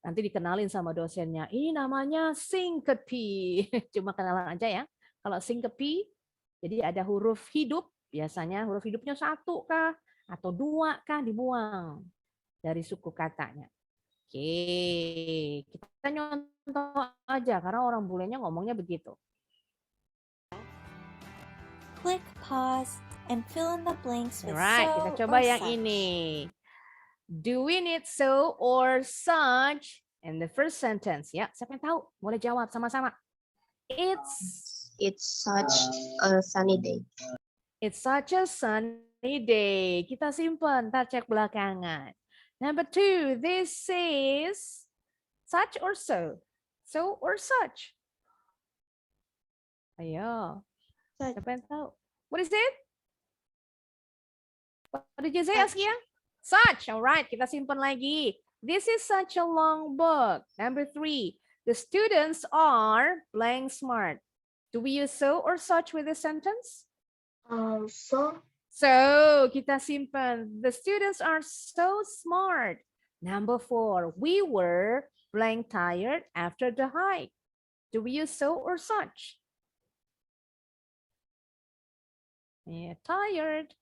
nanti dikenalin sama dosennya. Ini namanya syncope. Cuma kenalan aja ya. Kalau syncope, jadi ada huruf hidup. Biasanya huruf hidupnya 1 kah? Atau 2 kah dibuang dari suku katanya. Oke, kita nyontoh aja karena orang bulenya ngomongnya begitu. Click pause and fill in the blanks with Alright, so kita coba or yang such. ini. Do we need so or such in the first sentence? Ya, siapa yang tahu? Boleh jawab sama-sama. It's such a sunny day. It's such a sunny day. Kita simpan, ntar cek belakangan. Number 2, this is such or so. So or such. Ayo. Siapa yang tahu? What is it? What did you say, Askia? Such. All right, kita simpan lagi. This is such a long book. Number 3, the students are blank smart. Do we use so or such with this sentence? So, kita simpan. The students are so smart. Number 4, we were blank tired after the hike. Do we use so or such? Yeah, tired.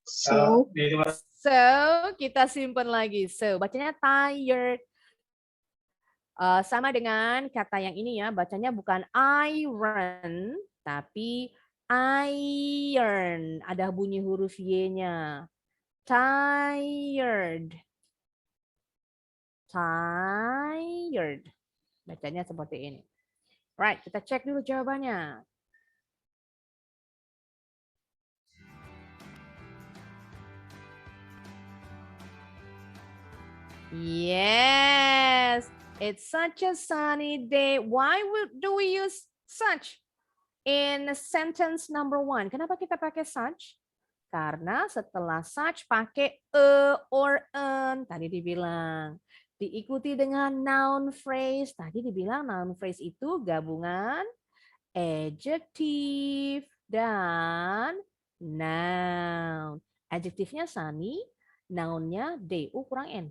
So, kita simpan lagi. So, bacanya tired. Sama dengan kata yang ini ya, bacanya bukan iron, tapi iron. Ada bunyi huruf Y-nya. Tired. Tired. Bacanya seperti ini. Right, kita cek dulu jawabannya. Yes, it's such a sunny day. Why do we use such in sentence number 1? Kenapa kita pakai such? Karena setelah such pakai or an. Tadi dibilang. Diikuti dengan noun phrase. Tadi dibilang noun phrase itu gabungan adjective dan noun. Adjektifnya sunny, nounnya day. Kurang N.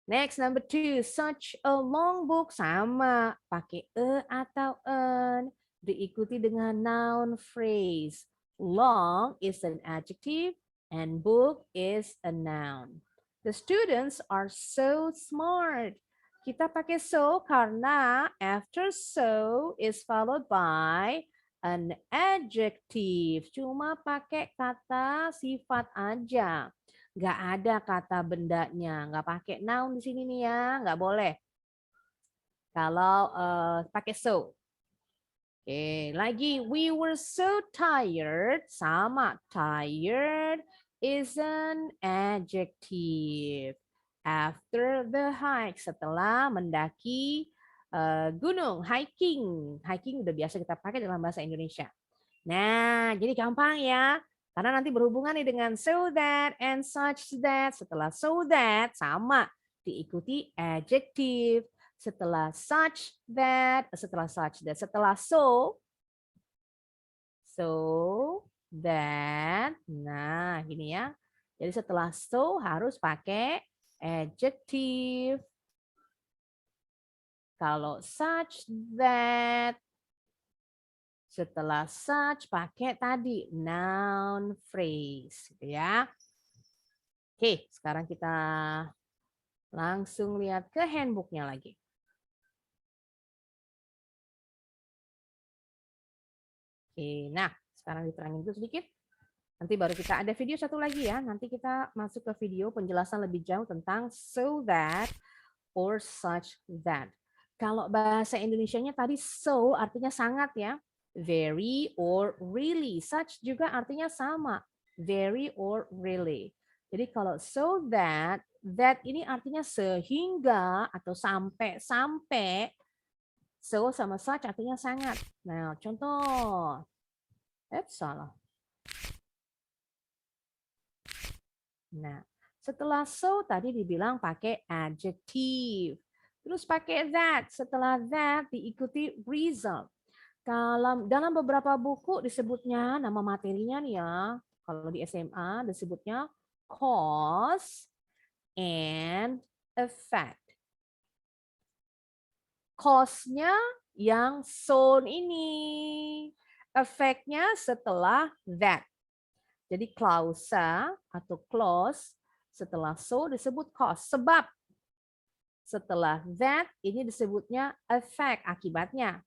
Next, number 2. Such a long book. Sama. Pakai atau an. Diikuti dengan noun phrase. Long is an adjective and book is a noun. The students are so smart. Kita pakai so karena after so is followed by an adjective. Cuma pakai kata sifat aja. Nggak ada kata bendanya, nggak pakai noun di sini nih ya, nggak boleh. Kalau pakai so. Oke, lagi we were so tired, sama tired is an adjective. After the hike, setelah mendaki gunung, hiking. Hiking udah biasa kita pakai dalam bahasa Indonesia. Nah, jadi gampang ya. Karena nanti berhubungan nih dengan so that and such that. Setelah so that sama diikuti adjective. Setelah such that, setelah such that, setelah so that. Nah, gini ya. Jadi setelah so harus pakai adjective. Kalau such that, setelah such pakai tadi noun phrase, gitu ya. Oke, sekarang kita langsung lihat ke handbooknya lagi. Oke, nah sekarang diterangin itu sedikit. Nanti baru kita ada video satu lagi ya. Nanti kita masuk ke video penjelasan lebih jauh tentang so that or such that. Kalau bahasa Indonesianya tadi so artinya sangat ya. Very or really. Such juga artinya sama. Very or really. Jadi kalau so that ini artinya sehingga atau sampai. So sama such artinya sangat. Nah, contoh. Salah. Nah, setelah so tadi dibilang pakai adjective. Terus pakai that. Setelah that diikuti result. Dalam beberapa buku disebutnya nama materinya nih ya. Kalau di SMA disebutnya cause and effect. Cause-nya yang so ini. Effect-nya setelah that. Jadi klausa atau clause setelah so disebut cause. Sebab setelah that ini disebutnya effect, akibatnya.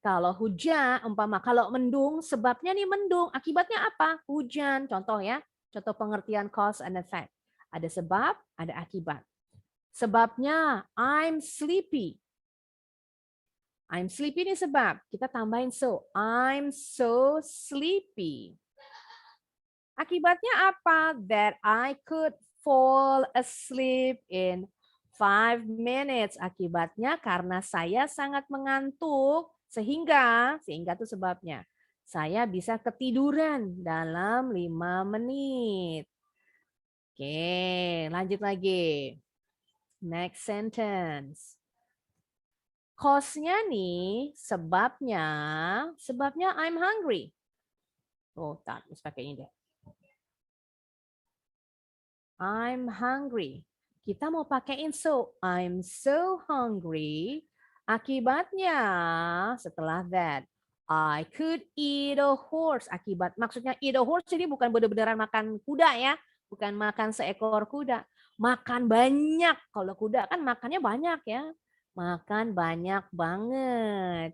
Kalau hujan, kalau mendung, sebabnya nih mendung. Akibatnya apa? Hujan. Contoh ya. Contoh pengertian cause and effect. Ada sebab, ada akibat. Sebabnya, I'm sleepy. I'm sleepy ini sebab. Kita tambahin so. I'm so sleepy. Akibatnya apa? That I could fall asleep in 5 minutes. Akibatnya karena saya sangat mengantuk. Sehingga itu sebabnya. Saya bisa ketiduran dalam 5 menit. Oke, lanjut lagi. Next sentence. Cause-nya nih, sebabnya I'm hungry. Oh, tak, harus pakai ini deh. I'm hungry. Kita mau pakaiin so. I'm so hungry. Akibatnya setelah that, I could eat a horse. Maksudnya eat a horse ini bukan benar-benar makan kuda ya, bukan makan seekor kuda, makan banyak. Kalau kuda kan makannya banyak ya, makan banyak banget.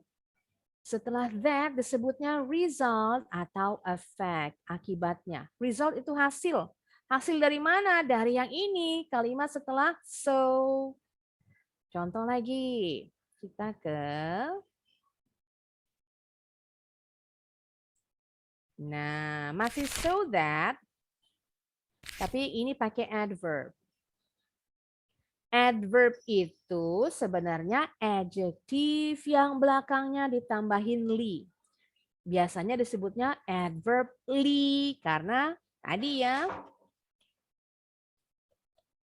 Setelah that disebutnya result atau effect, akibatnya. Result itu hasil. Hasil dari mana? Dari yang ini, kalimat setelah so. Contoh lagi, kita ke nah, masih so that, tapi ini pakai adverb. Adverb itu sebenarnya adjektif yang belakangnya ditambahin li. Biasanya disebutnya adverb li karena tadi ya.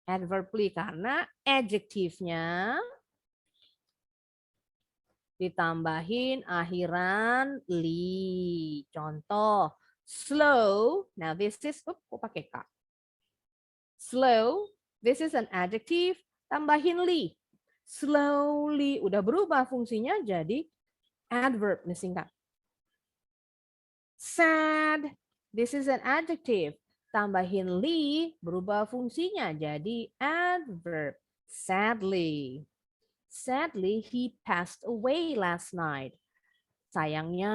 Adverb li karena adjektifnya ditambahin akhiran li. Contoh, slow. Now this is, kok pakai K. Slow, this is an adjective, tambahin li. Slowly, udah berubah fungsinya jadi adverb, disingkat. Sad, this is an adjective, tambahin li, berubah fungsinya jadi adverb. Sadly. Sadly, he passed away last night. Sayangnya,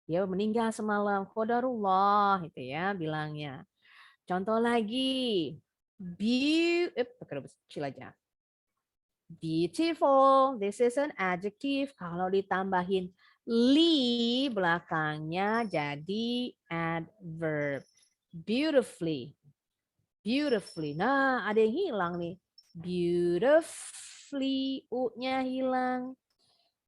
dia meninggal semalam. Qadarullah, itu ya bilangnya. Contoh lagi. Pakai kecil aja. Beautiful, this is an adjective. Kalau ditambahin li belakangnya jadi adverb. Beautifully. Beautifully. Nah, ada yang hilang nih. Beautifully, u-nya hilang.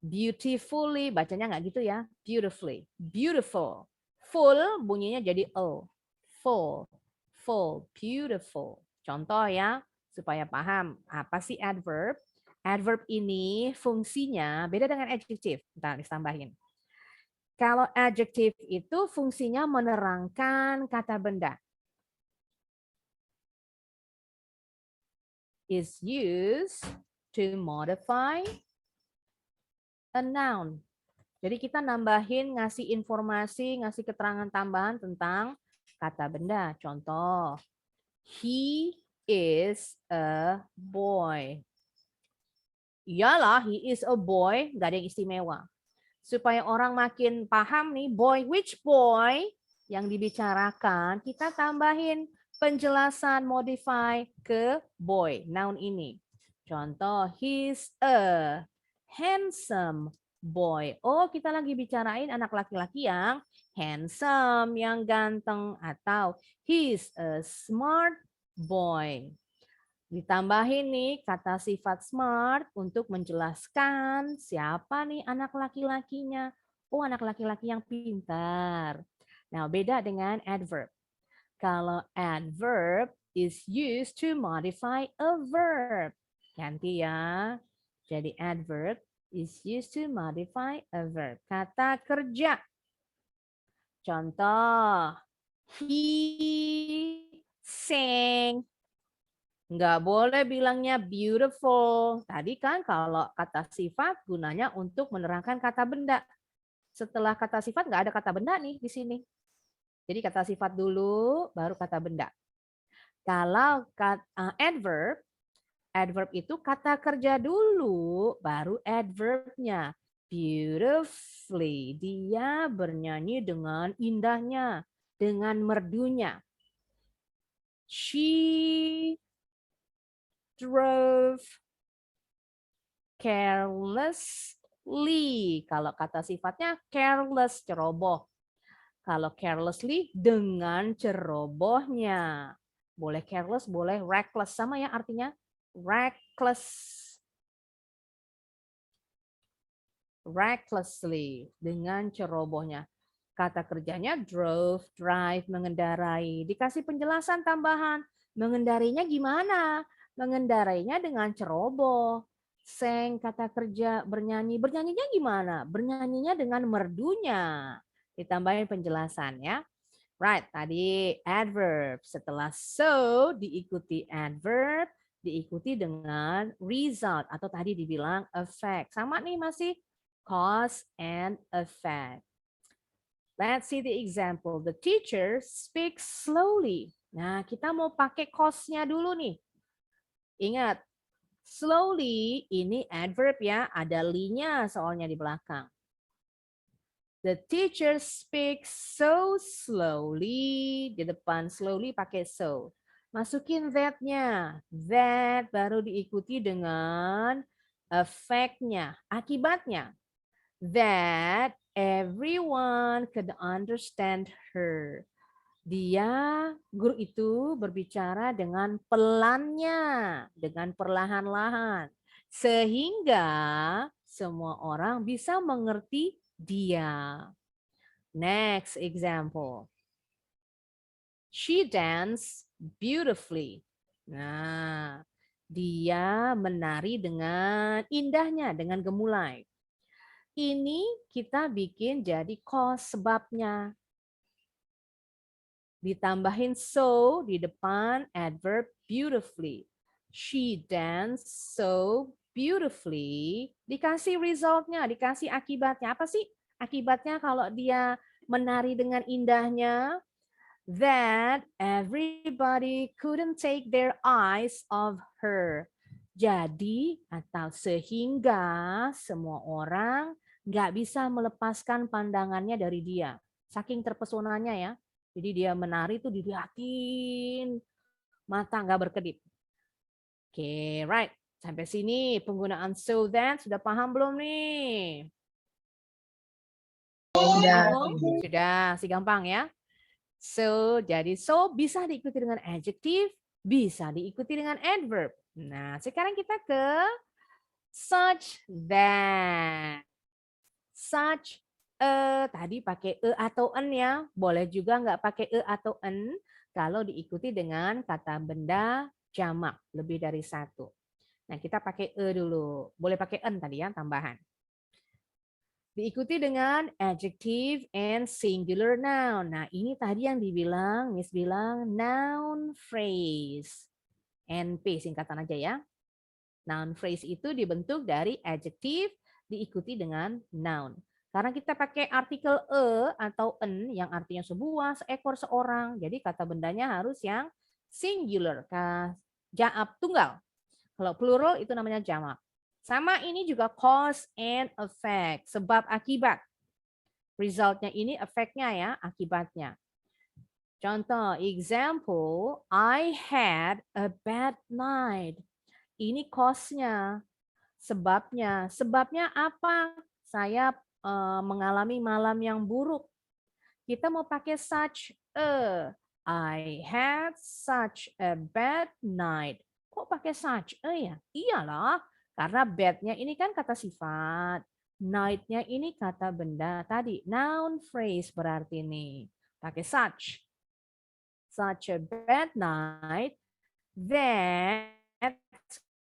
Beautifully, bacanya nggak gitu ya. Beautifully. Beautiful. Full, bunyinya jadi o. Full. Full. Beautiful. Contoh ya, supaya paham apa sih adverb. Adverb ini fungsinya beda dengan adjective. Bentar, ditambahin. Kalau adjective itu fungsinya menerangkan kata benda. Is used to modify a noun. Jadi kita nambahin, ngasih informasi, ngasih keterangan tambahan tentang kata benda. Contoh, he is a boy. Iyalah, he is a boy, nggak ada yang istimewa. Supaya orang makin paham nih, boy, which boy yang dibicarakan, kita tambahin penjelasan modify ke boy, noun ini. Contoh, he's a handsome boy. Oh, kita lagi bicarain anak laki-laki yang handsome, yang ganteng. Atau he's a smart boy. Ditambahin nih kata sifat smart untuk menjelaskan siapa nih anak laki-lakinya. Oh, anak laki-laki yang pintar. Nah, beda dengan adverb. Kalau adverb is used to modify a verb. Ganti ya. Jadi adverb is used to modify a verb. Kata kerja. Contoh. He sang. Nggak boleh bilangnya beautiful. Tadi kan kalau kata sifat gunanya untuk menerangkan kata benda. Setelah kata sifat nggak ada kata benda nih di sini. Jadi kata sifat dulu, baru kata benda. Kalau adverb, adverb itu kata kerja dulu, baru adverbnya. Beautifully, dia bernyanyi dengan indahnya, dengan merdunya. She drove carelessly. Kalau kata sifatnya careless, ceroboh. Kalau carelessly, dengan cerobohnya. Boleh careless, boleh reckless. Sama ya artinya. Reckless. Recklessly, dengan cerobohnya. Kata kerjanya drove, drive, mengendarai. Dikasih penjelasan tambahan. Mengendarinya gimana? Mengendarainya dengan ceroboh. Sang, kata kerja, bernyanyi. Bernyanyinya gimana? Bernyanyinya dengan merdunya. Ditambahin penjelasan ya. Right, tadi adverb. Setelah so diikuti adverb, diikuti dengan result atau tadi dibilang effect. Sama nih masih cause and effect. Let's see the example. The teacher speaks slowly. Nah, kita mau pakai cause-nya dulu nih. Ingat, Slowly ini adverb ya, ada li-nya soalnya di belakang. The teacher speaks so slowly. Di depan slowly pakai so. Masukin that-nya. That baru diikuti dengan effect-nya, akibatnya. That everyone could understand her. Dia, guru itu berbicara dengan pelannya, dengan perlahan-lahan. Sehingga semua orang bisa mengerti dia. Next example. She danced beautifully. Nah, dia menari dengan indahnya, dengan gemulai. Ini kita bikin jadi cause sebabnya. Ditambahin so di depan adverb beautifully. She danced so beautifully. Dikasih resultnya, dikasih akibatnya. Apa sih akibatnya kalau dia menari dengan indahnya? That everybody couldn't take their eyes off her. Jadi atau sehingga semua orang nggak bisa melepaskan pandangannya dari dia. Saking terpesonanya ya. Jadi dia menari tuh dilihatin, mata nggak berkedip. Oke, right. Sampai sini penggunaan so that sudah paham belum nih? Sudah, si gampang ya. So, jadi so bisa diikuti dengan adjective, bisa diikuti dengan adverb. Nah, sekarang kita ke such that. Such tadi pakai atau en ya, boleh juga nggak pakai atau en kalau diikuti dengan kata benda jamak lebih dari satu. Nah kita pakai dulu, boleh pakai en tadi ya tambahan. Diikuti dengan adjective and singular noun. Nah ini tadi yang dibilang, Miss bilang noun phrase. NP singkatan aja ya. Noun phrase itu dibentuk dari adjective diikuti dengan noun. Karena kita pakai artikel atau en yang artinya sebuah, seekor, seorang. Jadi kata bendanya harus yang singular, tunggal. Kalau plural itu namanya jamak. Sama ini juga cause and effect, sebab akibat. Resultnya ini efeknya ya, akibatnya. Contoh, example, I had a bad night. Ini cause-nya, sebabnya. Sebabnya apa? Saya mengalami malam yang buruk. Kita mau pakai such a. I had such a bad night. Kok pakai such a ya? Iyalah, karena bad-nya ini kan kata sifat. Night-nya ini kata benda tadi. Noun phrase berarti ini. Pakai such. Such a bad night. That,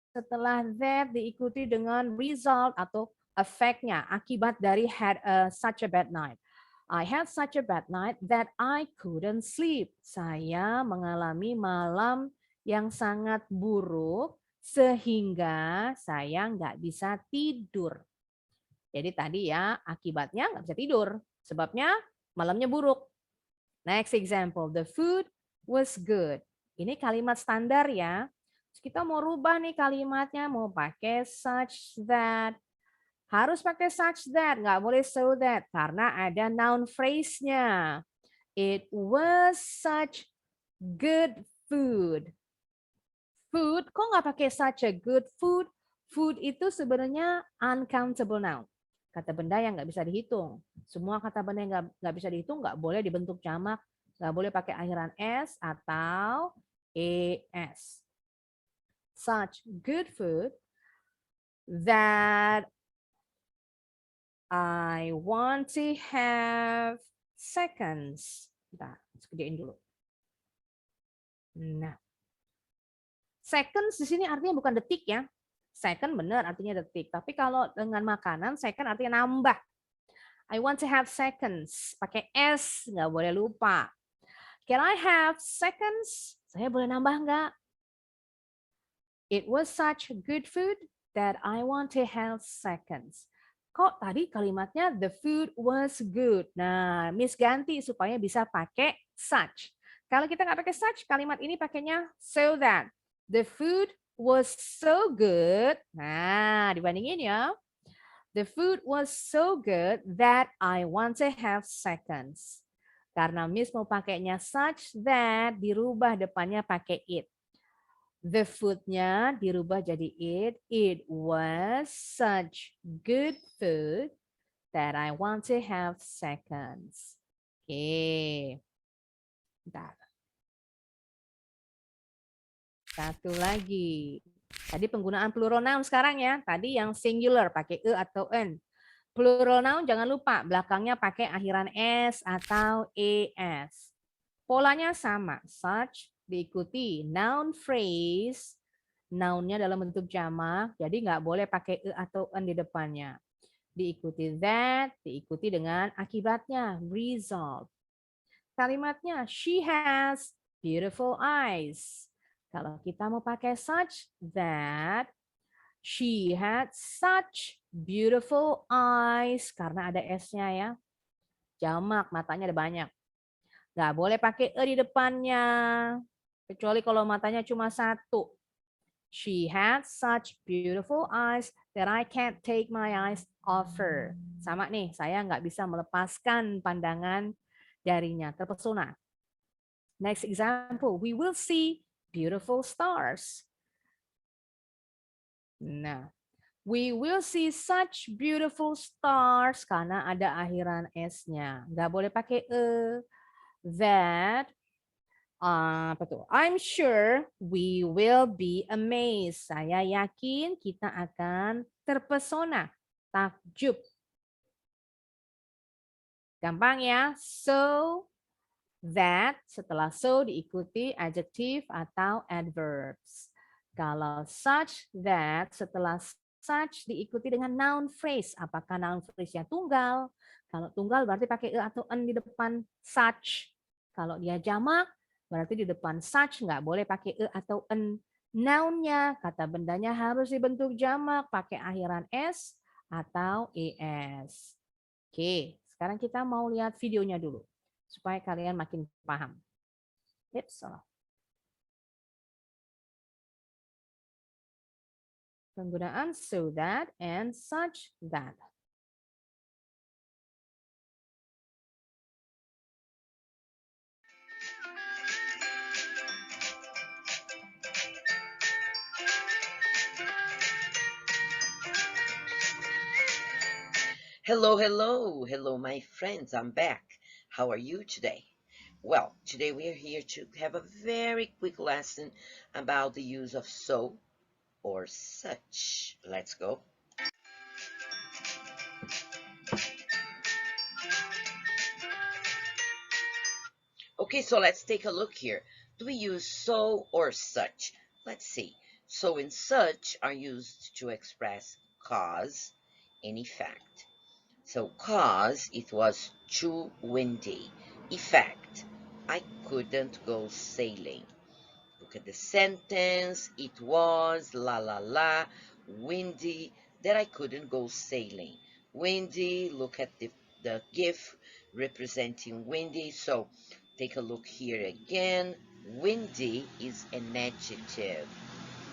setelah that diikuti dengan result atau efeknya, akibat dari had such a bad night. I had such a bad night that I couldn't sleep. Saya mengalami malam yang sangat buruk sehingga saya nggak bisa tidur. Jadi tadi ya akibatnya nggak bisa tidur, sebabnya malamnya buruk. Next example, the food was good. Ini kalimat standar ya. Kita mau rubah nih kalimatnya, mau pakai such that. Harus pakai such that, nggak boleh so that, karena ada noun phrase-nya. It was such good food. Food, kok nggak pakai such a good food? Food itu sebenarnya uncountable noun. Kata benda yang nggak bisa dihitung. Semua kata benda yang nggak bisa dihitung nggak boleh dibentuk jamak, nggak boleh pakai akhiran s atau es. Such good food that I want to have seconds. Bentar, kerjain dulu. Nah, seconds di sini artinya bukan detik ya. Second benar artinya detik. Tapi kalau dengan makanan, second artinya nambah. I want to have seconds. Pakai S, nggak boleh lupa. Can I have seconds? Saya boleh nambah nggak? It was such good food that I want to have seconds. Kok tadi kalimatnya the food was good. Nah, Miss ganti supaya bisa pakai such. Kalau kita nggak pakai such, kalimat ini pakainya so that. The food was so good. Nah, dibandingin ya. The food was so good that I want to have seconds. Karena Miss mau pakainya such that, dirubah depannya pakai it. The food-nya dirubah jadi it. It was such good food that I want to have seconds. Oke. Bentar. Satu lagi. Tadi penggunaan plural noun sekarang ya. Tadi yang singular pakai e atau en. Plural noun jangan lupa belakangnya pakai akhiran s atau es. Polanya sama. Such diikuti noun phrase. Nounnya dalam bentuk jamak. Jadi nggak boleh pakai e atau en di depannya. Diikuti that, diikuti dengan akibatnya. Result. Kalimatnya she has beautiful eyes. Kalau kita mau pakai such that, she had such beautiful eyes. Karena ada S-nya ya. Jamak, matanya ada banyak. Nggak boleh pakai e di depannya. Kecuali kalau matanya cuma satu. She had such beautiful eyes that I can't take my eyes off her. Sama nih, saya nggak bisa melepaskan pandangan darinya. Terpesona. Next example, we will see beautiful stars. Nah, we will see such beautiful stars karena ada akhiran S-nya. Nggak boleh pakai e. That, apa tuh? I'm sure we will be amazed. Saya yakin kita akan terpesona, takjub. Gampang ya. So, that setelah so diikuti adjective atau adverbs. Kalau such that setelah such diikuti dengan noun phrase. Apakah noun phrase-nya tunggal? Kalau tunggal berarti pakai e atau en di depan such. Kalau dia jamak berarti di depan such nggak boleh pakai e atau en. Noun-nya, kata bendanya harus dibentuk jamak pakai akhiran s atau es. Oke, sekarang kita mau lihat videonya dulu supaya kalian makin paham. Salah. Penggunaan so that and such that. Hello, hello, hello, my friends. I'm back. How are you today? Well, today we are here to have a very quick lesson about the use of so or such. Let's go. Okay, so let's take a look here. Do we use so or such? Let's see. So and such are used to express cause and effect. So cause, it was too windy. Effect, I couldn't go sailing. Look at the sentence. It was la la la windy that I couldn't go sailing. Windy, look at the GIF representing windy. So take a look here again. Windy is an adjective.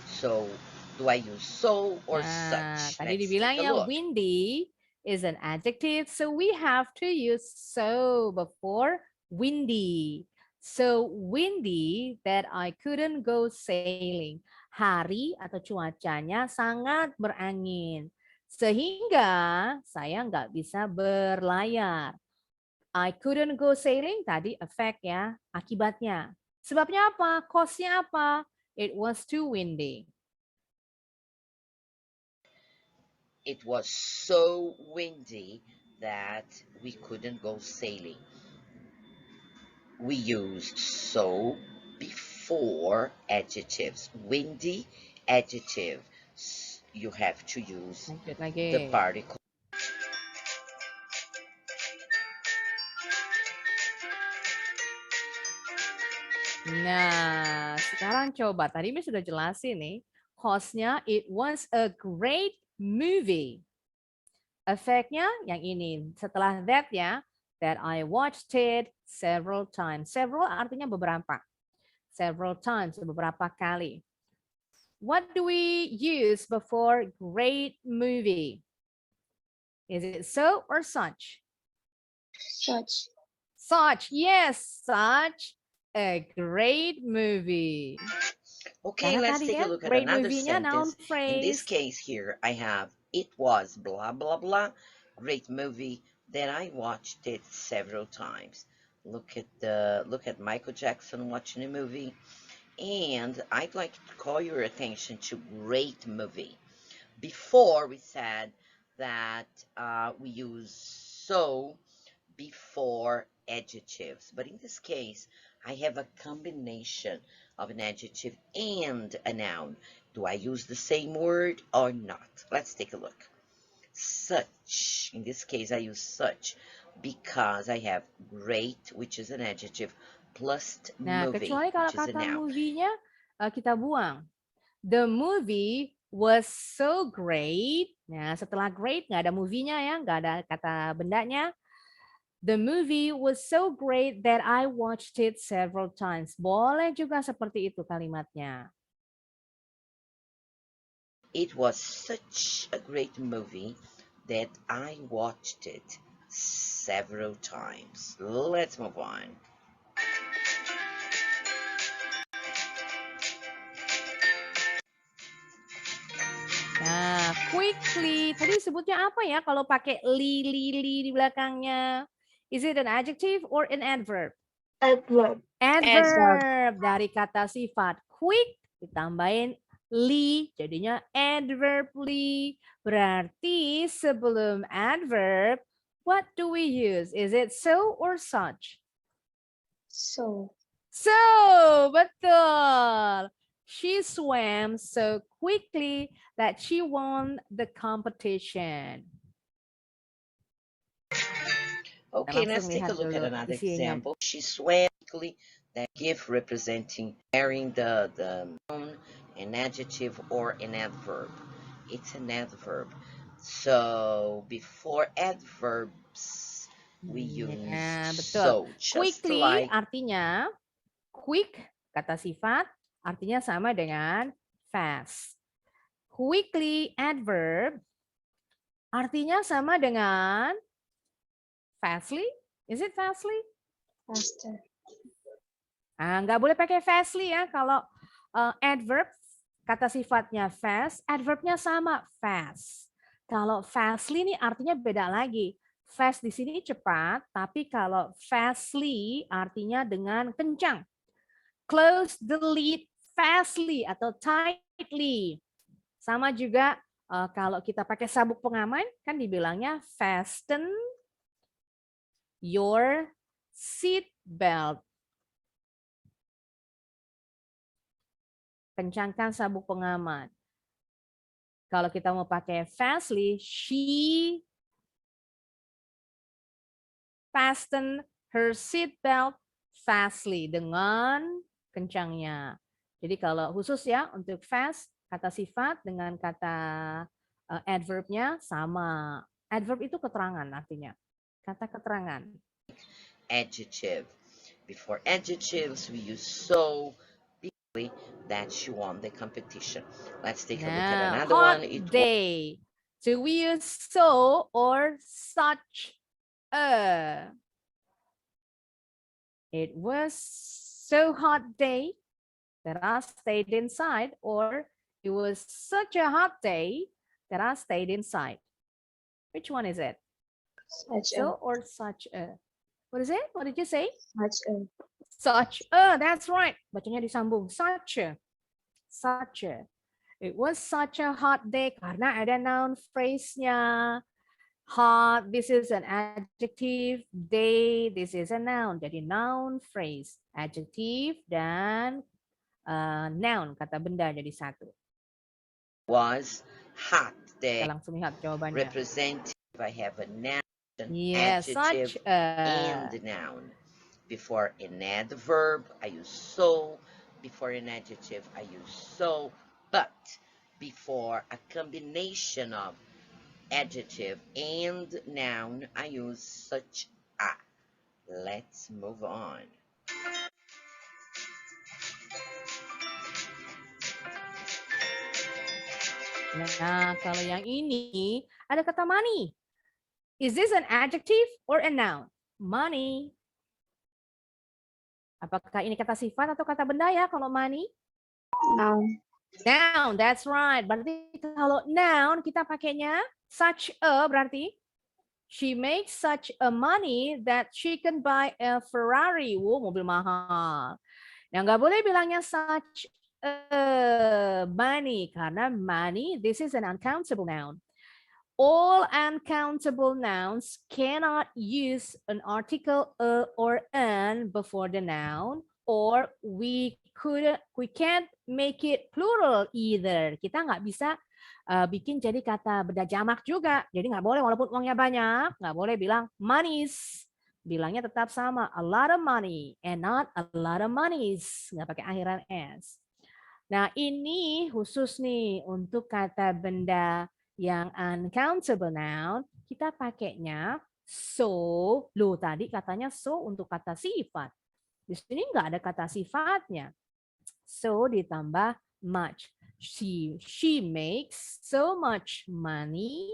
So do I use so or such? Tadi dibilang ya windy is an adjective, so we have to use so before windy. So windy that I couldn't go sailing. Hari atau cuacanya sangat berangin, sehingga saya nggak bisa berlayar. I couldn't go sailing tadi effect ya, akibatnya. Sebabnya apa? Cause-nya apa? It was too windy. It was so windy that we couldn't go sailing. We used so before adjectives. Windy, adjective. You have to use the particle. Nah, sekarang coba. Tadi Miss sudah jelasin nih. Cause-nya, it was a great movie. Efeknya yang ini. Setelah that ya, that I watched it several times. Several artinya beberapa. Several times, beberapa kali. What do we use before great movie? Is it so or such? Such. Such, yes, such a great movie. Okay, Karena let's tadi take a ya, look at great another movie-nya noun sentence. In this phrase. case here, I have it was blah blah blah, great movie that I watched it several times. Look at Michael Jackson watching a movie, and I'd like to call your attention to great movie. Before we said that we use so before adjectives, but in this case I have a combination of an adjective and a noun. Do I use the same word or not? Let's take a look. Such, in this case I use such because I have great, which is an adjective, plus Nah, movie, kecuali kalau which is a kata noun. movie-nya kita buang. The movie was so great. Nah, setelah great nggak ada movie-nya ya, nggak ada kata bendanya. The movie was so great that I watched it several times. Boleh juga seperti itu kalimatnya. It was such a great movie that I watched it several times. Let's move on. Nah, quickly. Tadi sebutnya apa ya kalau pakai li di belakangnya? Is it an adjective or an adverb? Adverb. Adverb. Dari kata sifat quick ditambahin li, jadinya adverbly. Berarti sebelum adverb, what do we use? Is it so or such? So. So, betul. She swam so quickly that she won the competition. Okay, let's take a look at another example. She swam quickly. That gift representing pairing the noun, an adjective, or an adverb. It's an adverb. So before adverbs, we use so. Just Quickly like artinya quick, kata sifat, artinya sama dengan fast. Quickly adverb artinya sama dengan fastly. Is it fastly? Faster. Nggak boleh pakai fastly ya. Kalau adverb, kata sifatnya fast, adverbnya sama fast. Kalau fastly ini artinya beda lagi. Fast di sini cepat, tapi kalau fastly artinya dengan kencang. Close the lid fastly atau tightly. Sama juga kalau kita pakai sabuk pengaman, kan dibilangnya fasten your seat belt. Kencangkan sabuk pengaman. Kalau kita mau pakai fastly, she fasten her seat belt fastly, dengan kencangnya. Jadi kalau khusus ya untuk fast, kata sifat dengan kata adverbnya sama. Adverb itu keterangan artinya. Kata keterangan. adjective. Before adjectives, we use so. That she won the competition. Let's take a look at another hot one. Day. Do we use so or such a? It was so hot day that I stayed inside, or it was such a hot day that I stayed inside. Which one is it? So or such a? What is it? What did you say? Such a. Such a, that's right. Bacanya disambung. Such a. Such a. It was such a hot day karena ada noun phrase-nya. Hot, this is an adjective. Day, this is a noun. Jadi noun phrase. Adjective dan noun, kata benda jadi satu. Was hot day. Kita langsung lihat jawabannya. Representative, I have a noun, yes, adjective, such a. and a noun. Before an adverb, I use so. Before an adjective, I use so. But before a combination of adjective and noun, I use such a. Let's move on. Nah, kalau yang ini ada kata money. Is this an adjective or a noun? Money. Apakah ini kata sifat atau kata benda ya kalau money? Noun. Noun, that's right. Berarti kalau noun kita pakainya such a, berarti she makes such a money that she can buy a Ferrari. Wow, mobil mahal. Nah, nggak boleh bilangnya such a money, karena money, this is an uncountable noun. All uncountable nouns cannot use an article a or an before the noun, or we can't make it plural either. Kita nggak bisa bikin jadi kata benda jamak juga. Jadi nggak boleh walaupun uangnya banyak, nggak boleh bilang monies. Bilangnya tetap sama, a lot of money and not a lot of monies. Nggak pakai akhiran s. Nah, ini khusus nih untuk kata benda yang uncountable noun, kita pakainya so. Loh, tadi katanya so untuk kata sifat. Di sini nggak ada kata sifatnya. So ditambah much. She makes so much money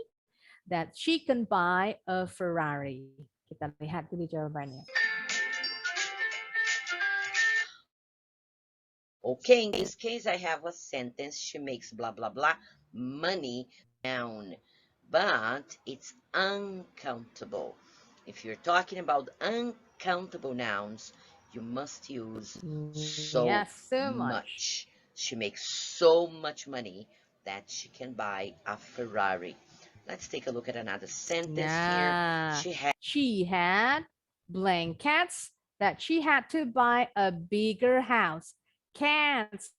that she can buy a Ferrari. Kita lihat dulu jawabannya. Okay, in this case, I have a sentence. She makes blah, blah, blah money, noun, but it's uncountable. If you're talking about uncountable nouns, you must use so, so much. She makes so much money that she can buy a Ferrari. Let's take a look at another sentence here. She had blankets that she had to buy a bigger house. Cats.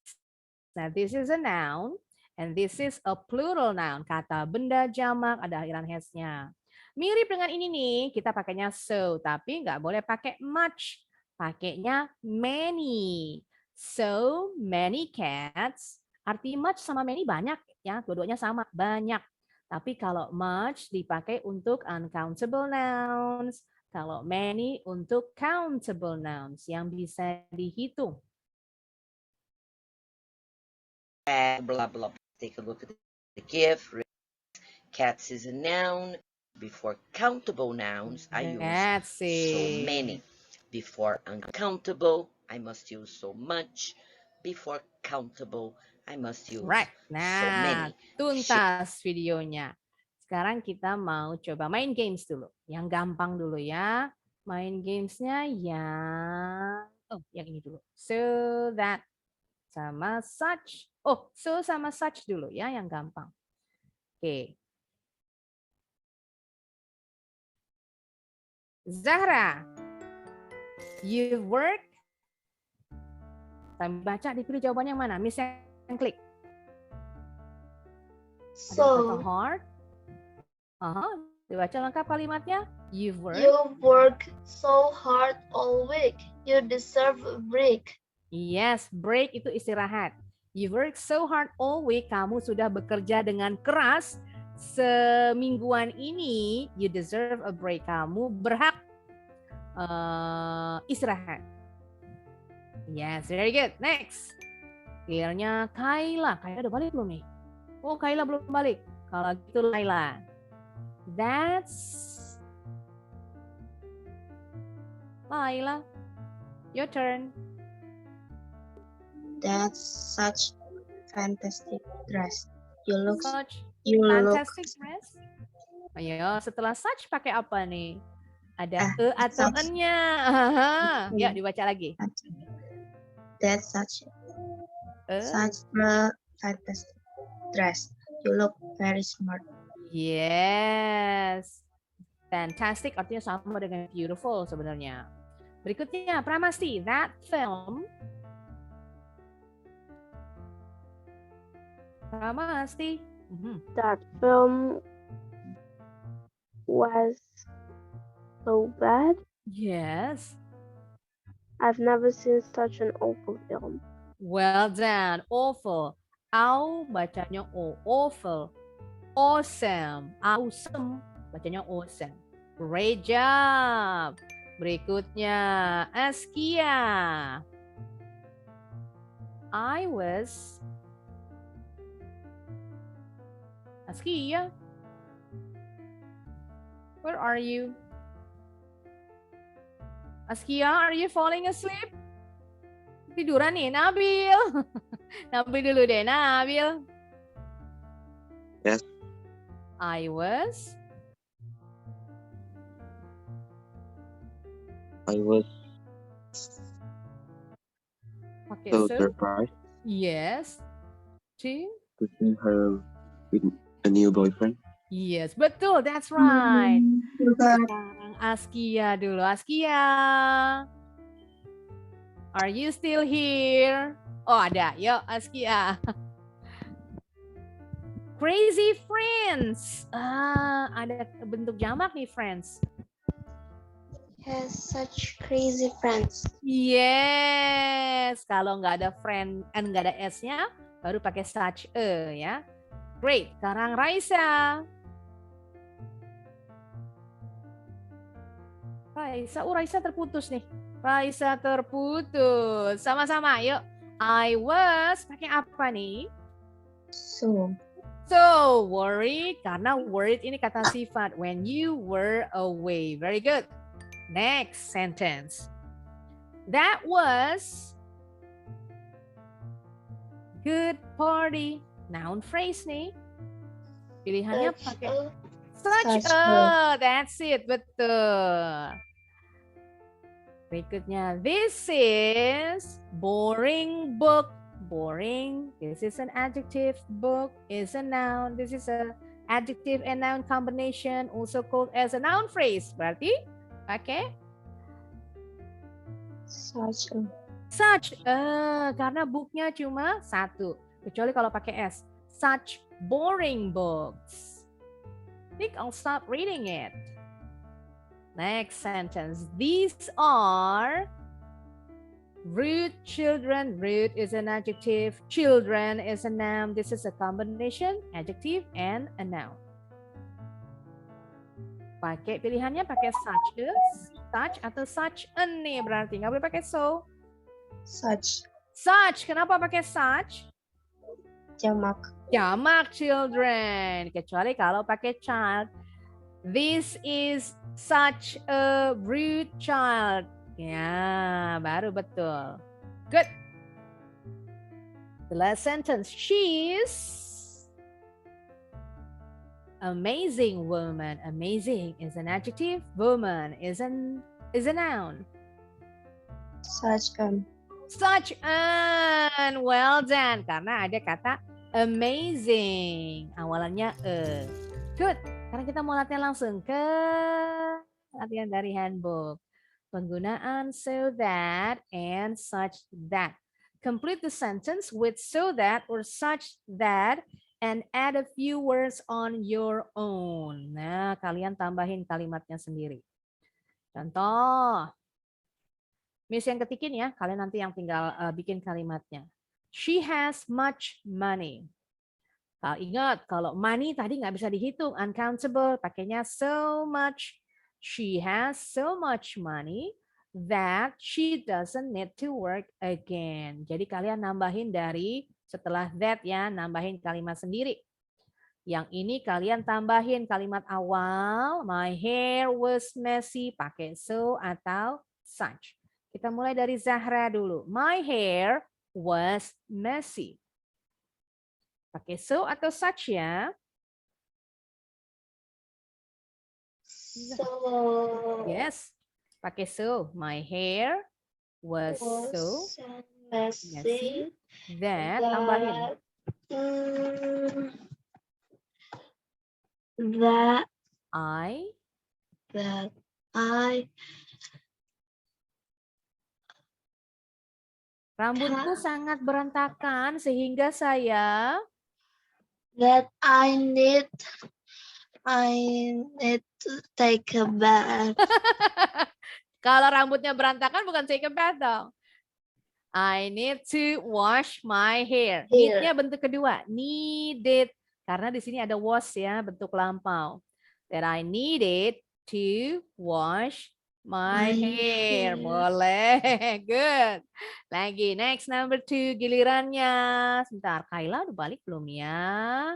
Now this is a noun and this is a plural noun. Kata benda jamak ada akhiran s-nya. Mirip dengan ini nih, kita pakainya so, tapi nggak boleh pakai much. Pakainya many. So many cats. Arti much sama many banyak ya, dua-duanya sama, banyak. Tapi kalau much dipakai untuk uncountable nouns. Kalau many untuk countable nouns yang bisa dihitung. Blah, blah. Take a look at the gift. Cats is a noun. Before countable nouns, I use so many. Before uncountable, I must use so much. Before countable, I must use so many. Tuntas videonya. Sekarang kita mau coba main games dulu. Yang gampang dulu ya. Main gamesnya yang... Oh, yang ini dulu. So that sama such. Oh, so sama such dulu ya, yang gampang. Oke. Zahra, you work. Sambil baca, dipilih jawabannya yang mana? Miss yang klik. So. Ada kata hard. Dibaca lengkap kalimatnya. You work so hard all week. You deserve a break. Yes, break itu istirahat. You work so hard all week. Kamu sudah bekerja dengan keras semingguan ini. You deserve a break. Kamu berhak istirahat. Yes, very good. Next. Clear-nya Kayla. Kayla udah balik belum nih? Oh, Kayla belum balik. Kalau gitu Laila. That's Laila. Your turn. That's such fantastic dress. You look fantastic dress. Ayo, setelah such pakai apa nih? Ada atau n-nya. Ya, dibaca lagi. That's such a fantastic dress. You look very smart. Yes. Fantastic artinya sama dengan beautiful sebenarnya. Berikutnya, Pramasti. That film. Pramasti. That film was so bad. Yes. I've never seen such an awful film. Well done. Awful. Au bacanya o. Awful. Awesome. Awesome. Bacanya awesome. Great job. Berikutnya, Askia. I was Askia, where are you? Askia, are you falling asleep? Tiduran nih, Nabil. Nabil dulu deh, Nabil. Yes. I was okay, so so surprised yes. To see her with a new boyfriend. yes, betul, that's right. Sekarang Askia dulu. Askia, are you still here? Oh, ada. Yuk, Askia. Crazy friends. Ada bentuk jamak nih, friends. Has such crazy friends. Yes, kalau nggak ada friend and nggak ada s-nya, baru pakai such a ya. Great. Sekarang Raisa. Raisa terputus nih. Raisa terputus. Sama-sama, yuk. I was pakai apa nih? So. So, worried karena worried ini kata sifat. When you were away. Very good. Next sentence. That was good party. Noun phrase nih. Pilihannya pakai such a. That's it. Betul. Berikutnya. This is boring book. Boring. This is an adjective. Book is a noun. This is a adjective and noun combination, also called as a noun phrase. Berarti pakai Such a. Such a, karena booknya cuma satu. Kecuali kalau pakai s. Such boring books. I think I'll stop reading it. Next sentence. These are rude children. Rude is an adjective. Children is a noun. This is a combination, adjective and a noun. Pakai pilihannya pakai such a, such atau such an nih berarti. Nggak boleh pakai so. Such. Such. Kenapa pakai such? Jamak. Jamak children. Kecuali kalau pakai child. This is such a rude child. Ya, baru betul. Good. The last sentence. She is amazing woman. Amazing is an adjective. Woman is a noun. Such an. Such an. Well done. Karena ada kata amazing. Awalannya a. Good. Sekarang kita mau latihan langsung ke latihan dari handbook. Penggunaan so that and such that. Complete the sentence with so that or such that and add a few words on your own. Nah, kalian tambahin kalimatnya sendiri. Contoh. Miss yang ketikin ya, kalian nanti yang tinggal bikin kalimatnya. She has much money. Ingat, kalau money tadi nggak bisa dihitung, uncountable, pakainya so much. She has so much money that she doesn't need to work again. Jadi kalian nambahin dari setelah that ya, nambahin kalimat sendiri. Yang ini kalian tambahin kalimat awal, my hair was messy, pakai so atau such. Kita mulai dari Zahra dulu. My hair was messy. Pakai so atau such ya. So. Yes, pakai so. My hair was so messy that tambahin. That I rambutku sangat berantakan sehingga saya I need to take a bath. Kalau rambutnya berantakan bukan take a bath dong. I need to wash my hair. Need-nya bentuk kedua, needed. Karena di sini ada was ya, bentuk lampau. That I needed to wash my hair. Boleh. Good. Lagi, next number 2, gilirannya. Sebentar, Kayla udah balik belum ya?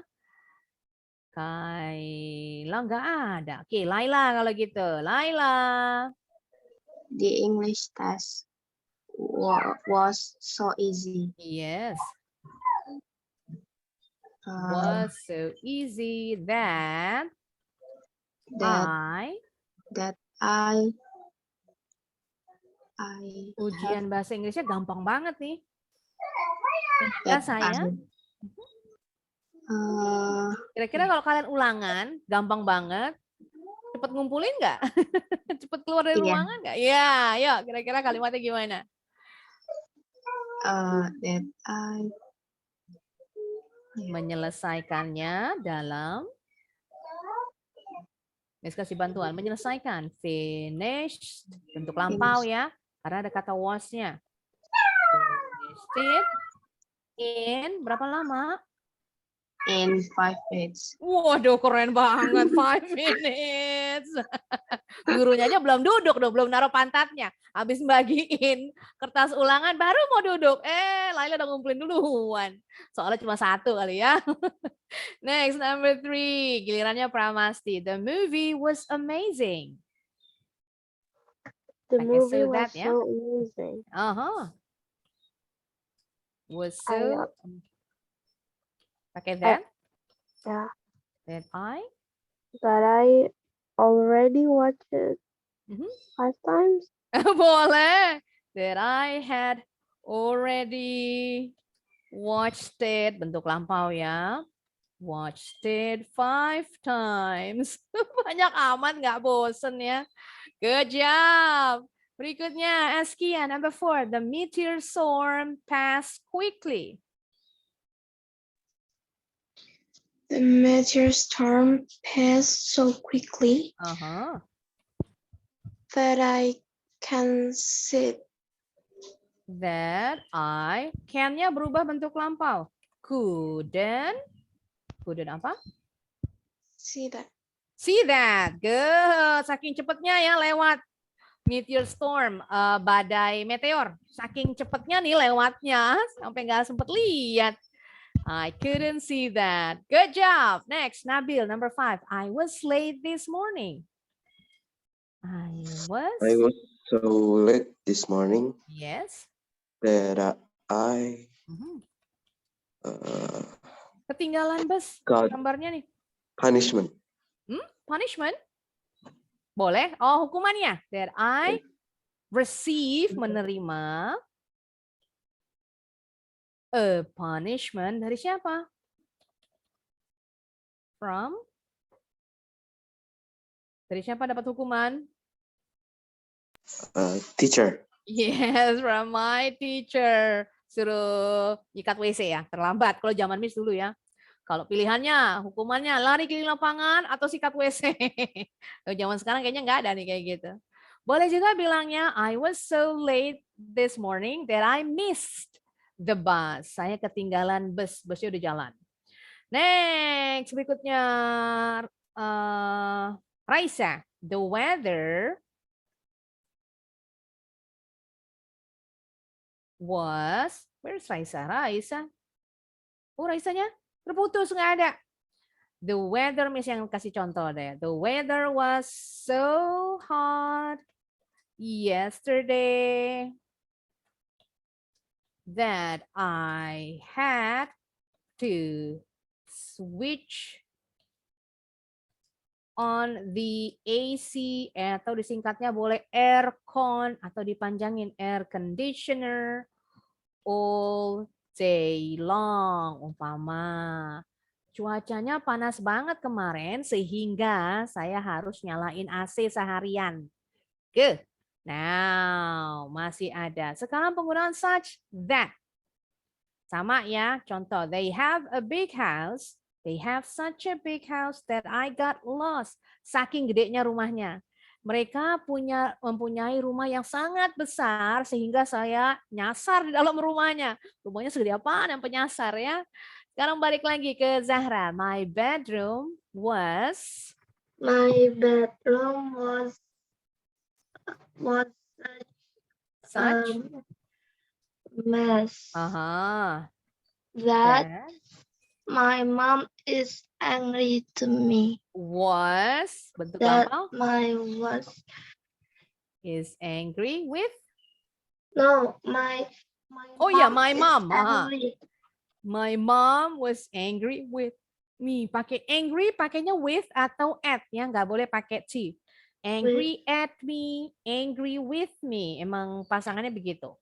Kaila nggak ada. Oke, Laila kalau gitu. Laila. The English test was so easy. Yes. Uh, Was so easy that that I ujian bahasa Inggrisnya gampang banget nih. Ya that saya. Kira-kira kalau kalian ulangan, gampang banget. Cepet ngumpulin nggak? Cepet keluar dari ruangan nggak? Ya, yuk. Kira-kira kalimatnya gimana? that I Menyelesaikannya dalam, Miss kasih bantuan, menyelesaikan, finished, bentuk lampau ya, karena ada kata was-nya. Finished it in berapa lama? in 5 minutes. Waduh, keren banget, 5 minutes. Gurunya aja belum duduk, belum naruh pantatnya. Habis bagiin kertas ulangan, baru mau duduk. Laila udah ngumpulin duluan. Soalnya cuma 1 kali ya. Next, number 3. Gilirannya Pramasti. The movie was amazing. The movie was so amazing. Was so... Pakai that? Yeah. That I already watched it 5 times. Boleh. That I had already watched it. Bentuk lampau ya. Watched it 5 times. Banyak amat, nggak bosen ya. Good job. Berikutnya, Askia, number 4. The meteor storm passed quickly. The meteor storm passed so quickly that I can see. That I, can-nya berubah bentuk lampau. Couldn't apa? See that. See that. Good. Saking cepatnya ya lewat meteor storm, badai meteor. Saking cepatnya nih lewatnya sampai nggak sempet lihat. I couldn't see that. Good job. Next, Nabil, number 5. I was late this morning. I was so late this morning. Yes. That I ketinggalan bus. got Gambarnya nih. punishment. Punishment? Boleh. Oh, hukumannya. That I receive, menerima a punishment dari siapa? From? Dari siapa dapat hukuman? Teacher. Yes, from my teacher. Suruh nyikat WC ya, terlambat. Kalau zaman Miss dulu ya. Kalau pilihannya, hukumannya lari keliling lapangan atau sikat WC. Kalau zaman sekarang kayaknya nggak ada nih kayak gitu. Boleh juga bilangnya, I was so late this morning that I missed the bus. Saya ketinggalan bus. Busnya udah jalan. Next, berikutnya Raisa. The weather was, where's Raisa? Raisa. Oh, Raisanya terputus, nggak ada. The weather, Miss yang kasih contoh deh. The weather was so hot yesterday that I had to switch on the AC, atau disingkatnya boleh aircon atau dipanjangin air conditioner all day long. Umpama cuacanya panas banget kemarin sehingga saya harus nyalain AC seharian. Good. Now, masih ada. Sekarang penggunaan such that. Sama ya, contoh. They have a big house. They have such a big house that I got lost. Saking gedenya rumahnya. Mereka mempunyai rumah yang sangat besar sehingga saya nyasar di dalam rumahnya. Rumahnya segede apaan yang penyasar ya. Sekarang balik lagi ke Zahra. My bedroom was Mess. That My mom is angry to me. Was, bentuk That lampau, my was is angry with. no my Oh ya, mom my is mom. angry. My mom was angry with me. Pakai angry, pakainya with atau at ya, nggak boleh pakai to. Angry at me, angry with me. Emang pasangannya begitu.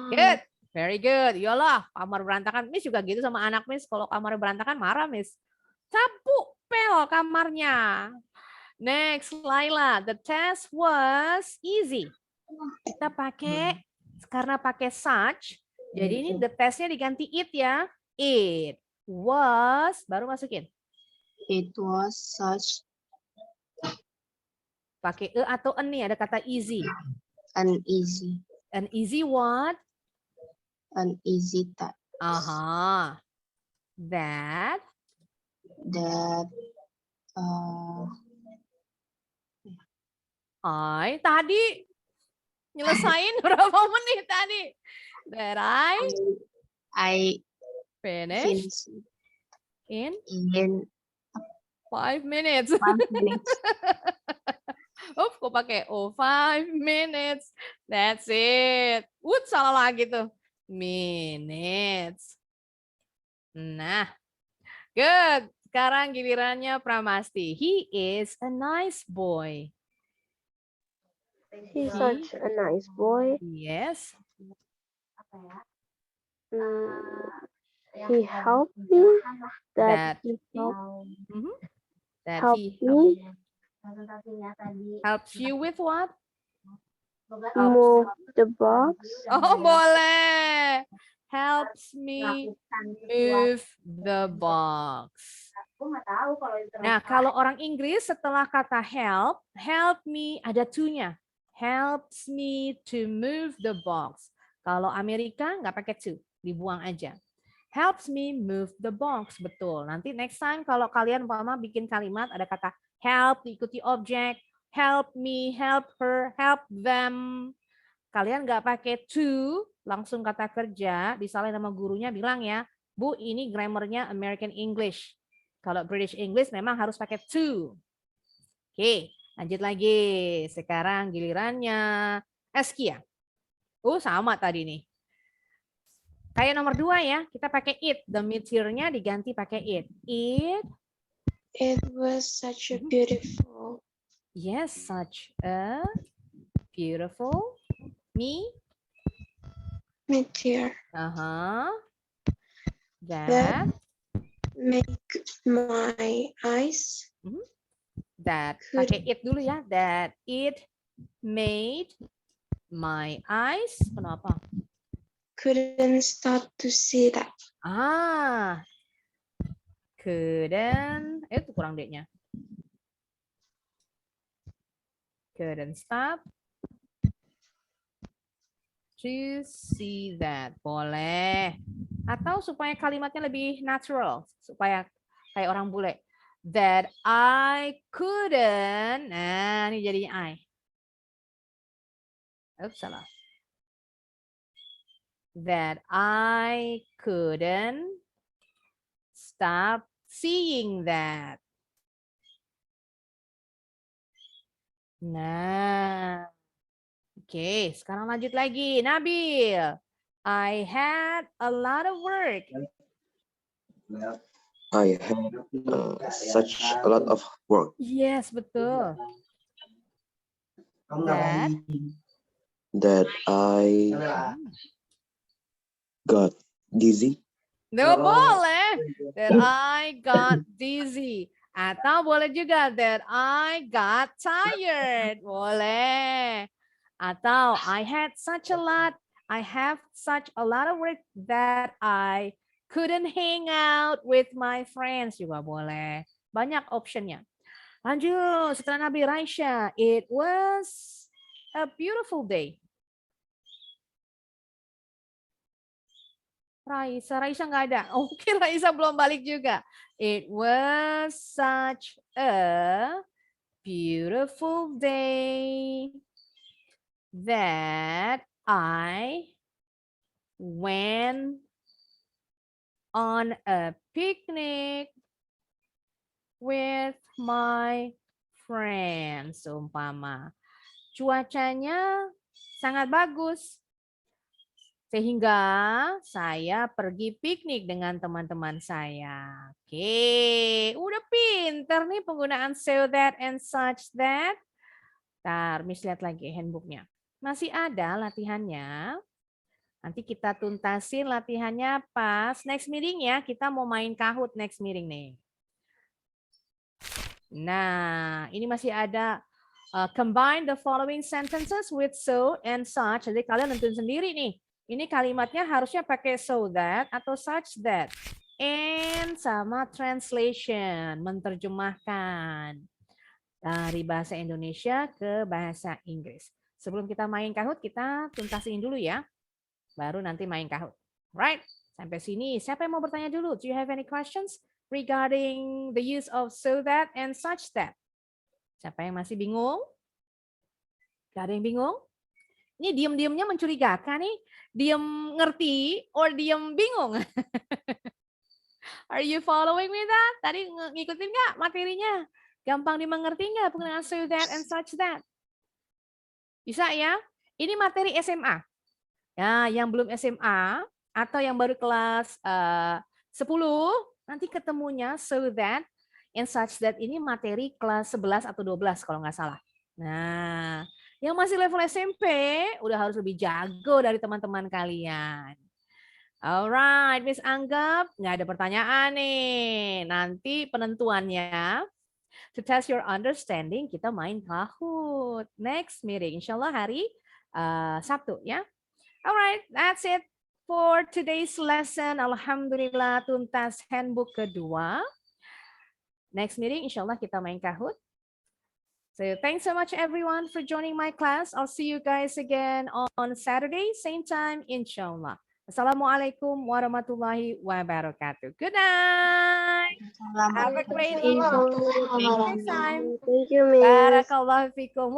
Good, very good. Yolah, kamar berantakan. Miss juga gitu sama anak Miss. Kalau kamar berantakan marah Miss. Sapu pel kamarnya. Next, Laila. The test was easy. Kita pakai, karena pakai such, jadi ini the testnya diganti it ya. It was, baru masukin. It was such Pakai e atau en nih, ada kata easy. an easy An easy what? task Aha. That that I tadi nyelesain berapa menit tadi? That I finished in in 5 minutes. 5 minutes. Kok pakai 5 minutes. That's it. Salah lagi tuh. Minutes. Nah, good. Sekarang gilirannya Pramasti. He is a nice boy. He's such a nice boy. Yes. He helped me. That He helps you with what? move the box. Oh, boleh. Helps me move the box. Nah, kalau orang Inggris setelah kata help me ada to-nya. Helps me to move the box. Kalau Amerika nggak pakai to, dibuang aja. Helps me move the box, betul. Nanti next time kalau kalian umpama bikin kalimat ada kata help diikuti objek, help me, help her, help them. Kalian nggak pakai to, langsung kata kerja, disalahin sama gurunya bilang ya, Bu, ini grammarnya American English. Kalau British English memang harus pakai to. Oke, lanjut lagi. Sekarang gilirannya Eskia. Sama tadi nih. Kayak nomor 2 ya, kita pakai it. The meteornya diganti pakai it. It was such a beautiful. Yes, such a beautiful meteor. That make my eyes. That pakai it dulu ya. That it made my eyes. Kenapa? Couldn't stop to see that. Couldn't. Itu kurang D-nya. Couldn't stop to see that. Boleh. Atau supaya kalimatnya lebih natural. Supaya kayak orang bule. That I couldn't. Nah, ini jadinya I. Oops, salah. That I couldn't stop seeing that. Nah. Oke, sekarang lanjut lagi. Nabil. I had a lot of work. I had such a lot of work. Yes, betul. That I got dizzy. Nggak boleh. That I got dizzy. Atau boleh juga that I got tired. Boleh. Atau I had such a lot. I have such a lot of work that I couldn't hang out with my friends. Juga boleh. Banyak optionnya. Lanjut. Setelah Nabi Raisya. It was a beautiful day. Raisa nggak ada. Oke, Raisa belum balik juga. It was such a beautiful day that I went on a picnic with my friends. Umpama cuacanya sangat bagus sehingga saya pergi piknik dengan teman-teman saya. Oke, udah pinter nih penggunaan so that and such that. Ntar, Miss lihat lagi handbooknya. Masih ada latihannya. Nanti kita tuntasin latihannya pas next meeting ya. Kita mau main Kahoot next meeting nih. Nah, ini masih ada combine the following sentences with so and such. Jadi kalian nentuin sendiri nih. Ini kalimatnya harusnya pakai so that atau such that. And sama translation, menerjemahkan dari bahasa Indonesia ke bahasa Inggris. Sebelum kita main Kahoot, kita tuntasin dulu ya. Baru nanti main Kahoot. Right? Sampai sini, siapa yang mau bertanya dulu? Do you have any questions regarding the use of so that and such that? Siapa yang masih bingung? Gak ada yang bingung? Ini diam-diamnya mencurigakan nih. Diam ngerti or diam bingung? Are you following with that? Tadi ngikutin nggak materinya? Gampang dimengerti nggak penggunaan so that and such that? Bisa ya? Ini materi SMA. Ya, yang belum SMA atau yang baru kelas 10, nanti ketemunya so that and such that ini materi kelas 11 atau 12 kalau nggak salah. Nah, yang masih level SMP udah harus lebih jago dari teman-teman kalian. Alright, Miss anggap nggak ada pertanyaan nih. Nanti penentuannya to test your understanding kita main Kahoot next meeting. Insyaallah hari Sabtu ya. Alright, that's it for today's lesson. Alhamdulillah tuntas handbook kedua. Next meeting insyaallah kita main Kahoot. So thanks so much everyone for joining my class. I'll see you guys again on Saturday, same time, inshallah. Assalamualaikum warahmatullahi wabarakatuh. Good night. Have a great evening. Next time. Thank you, Miss. Barakallahu fikum.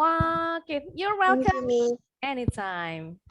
You're welcome. Thank you, Miss. Anytime.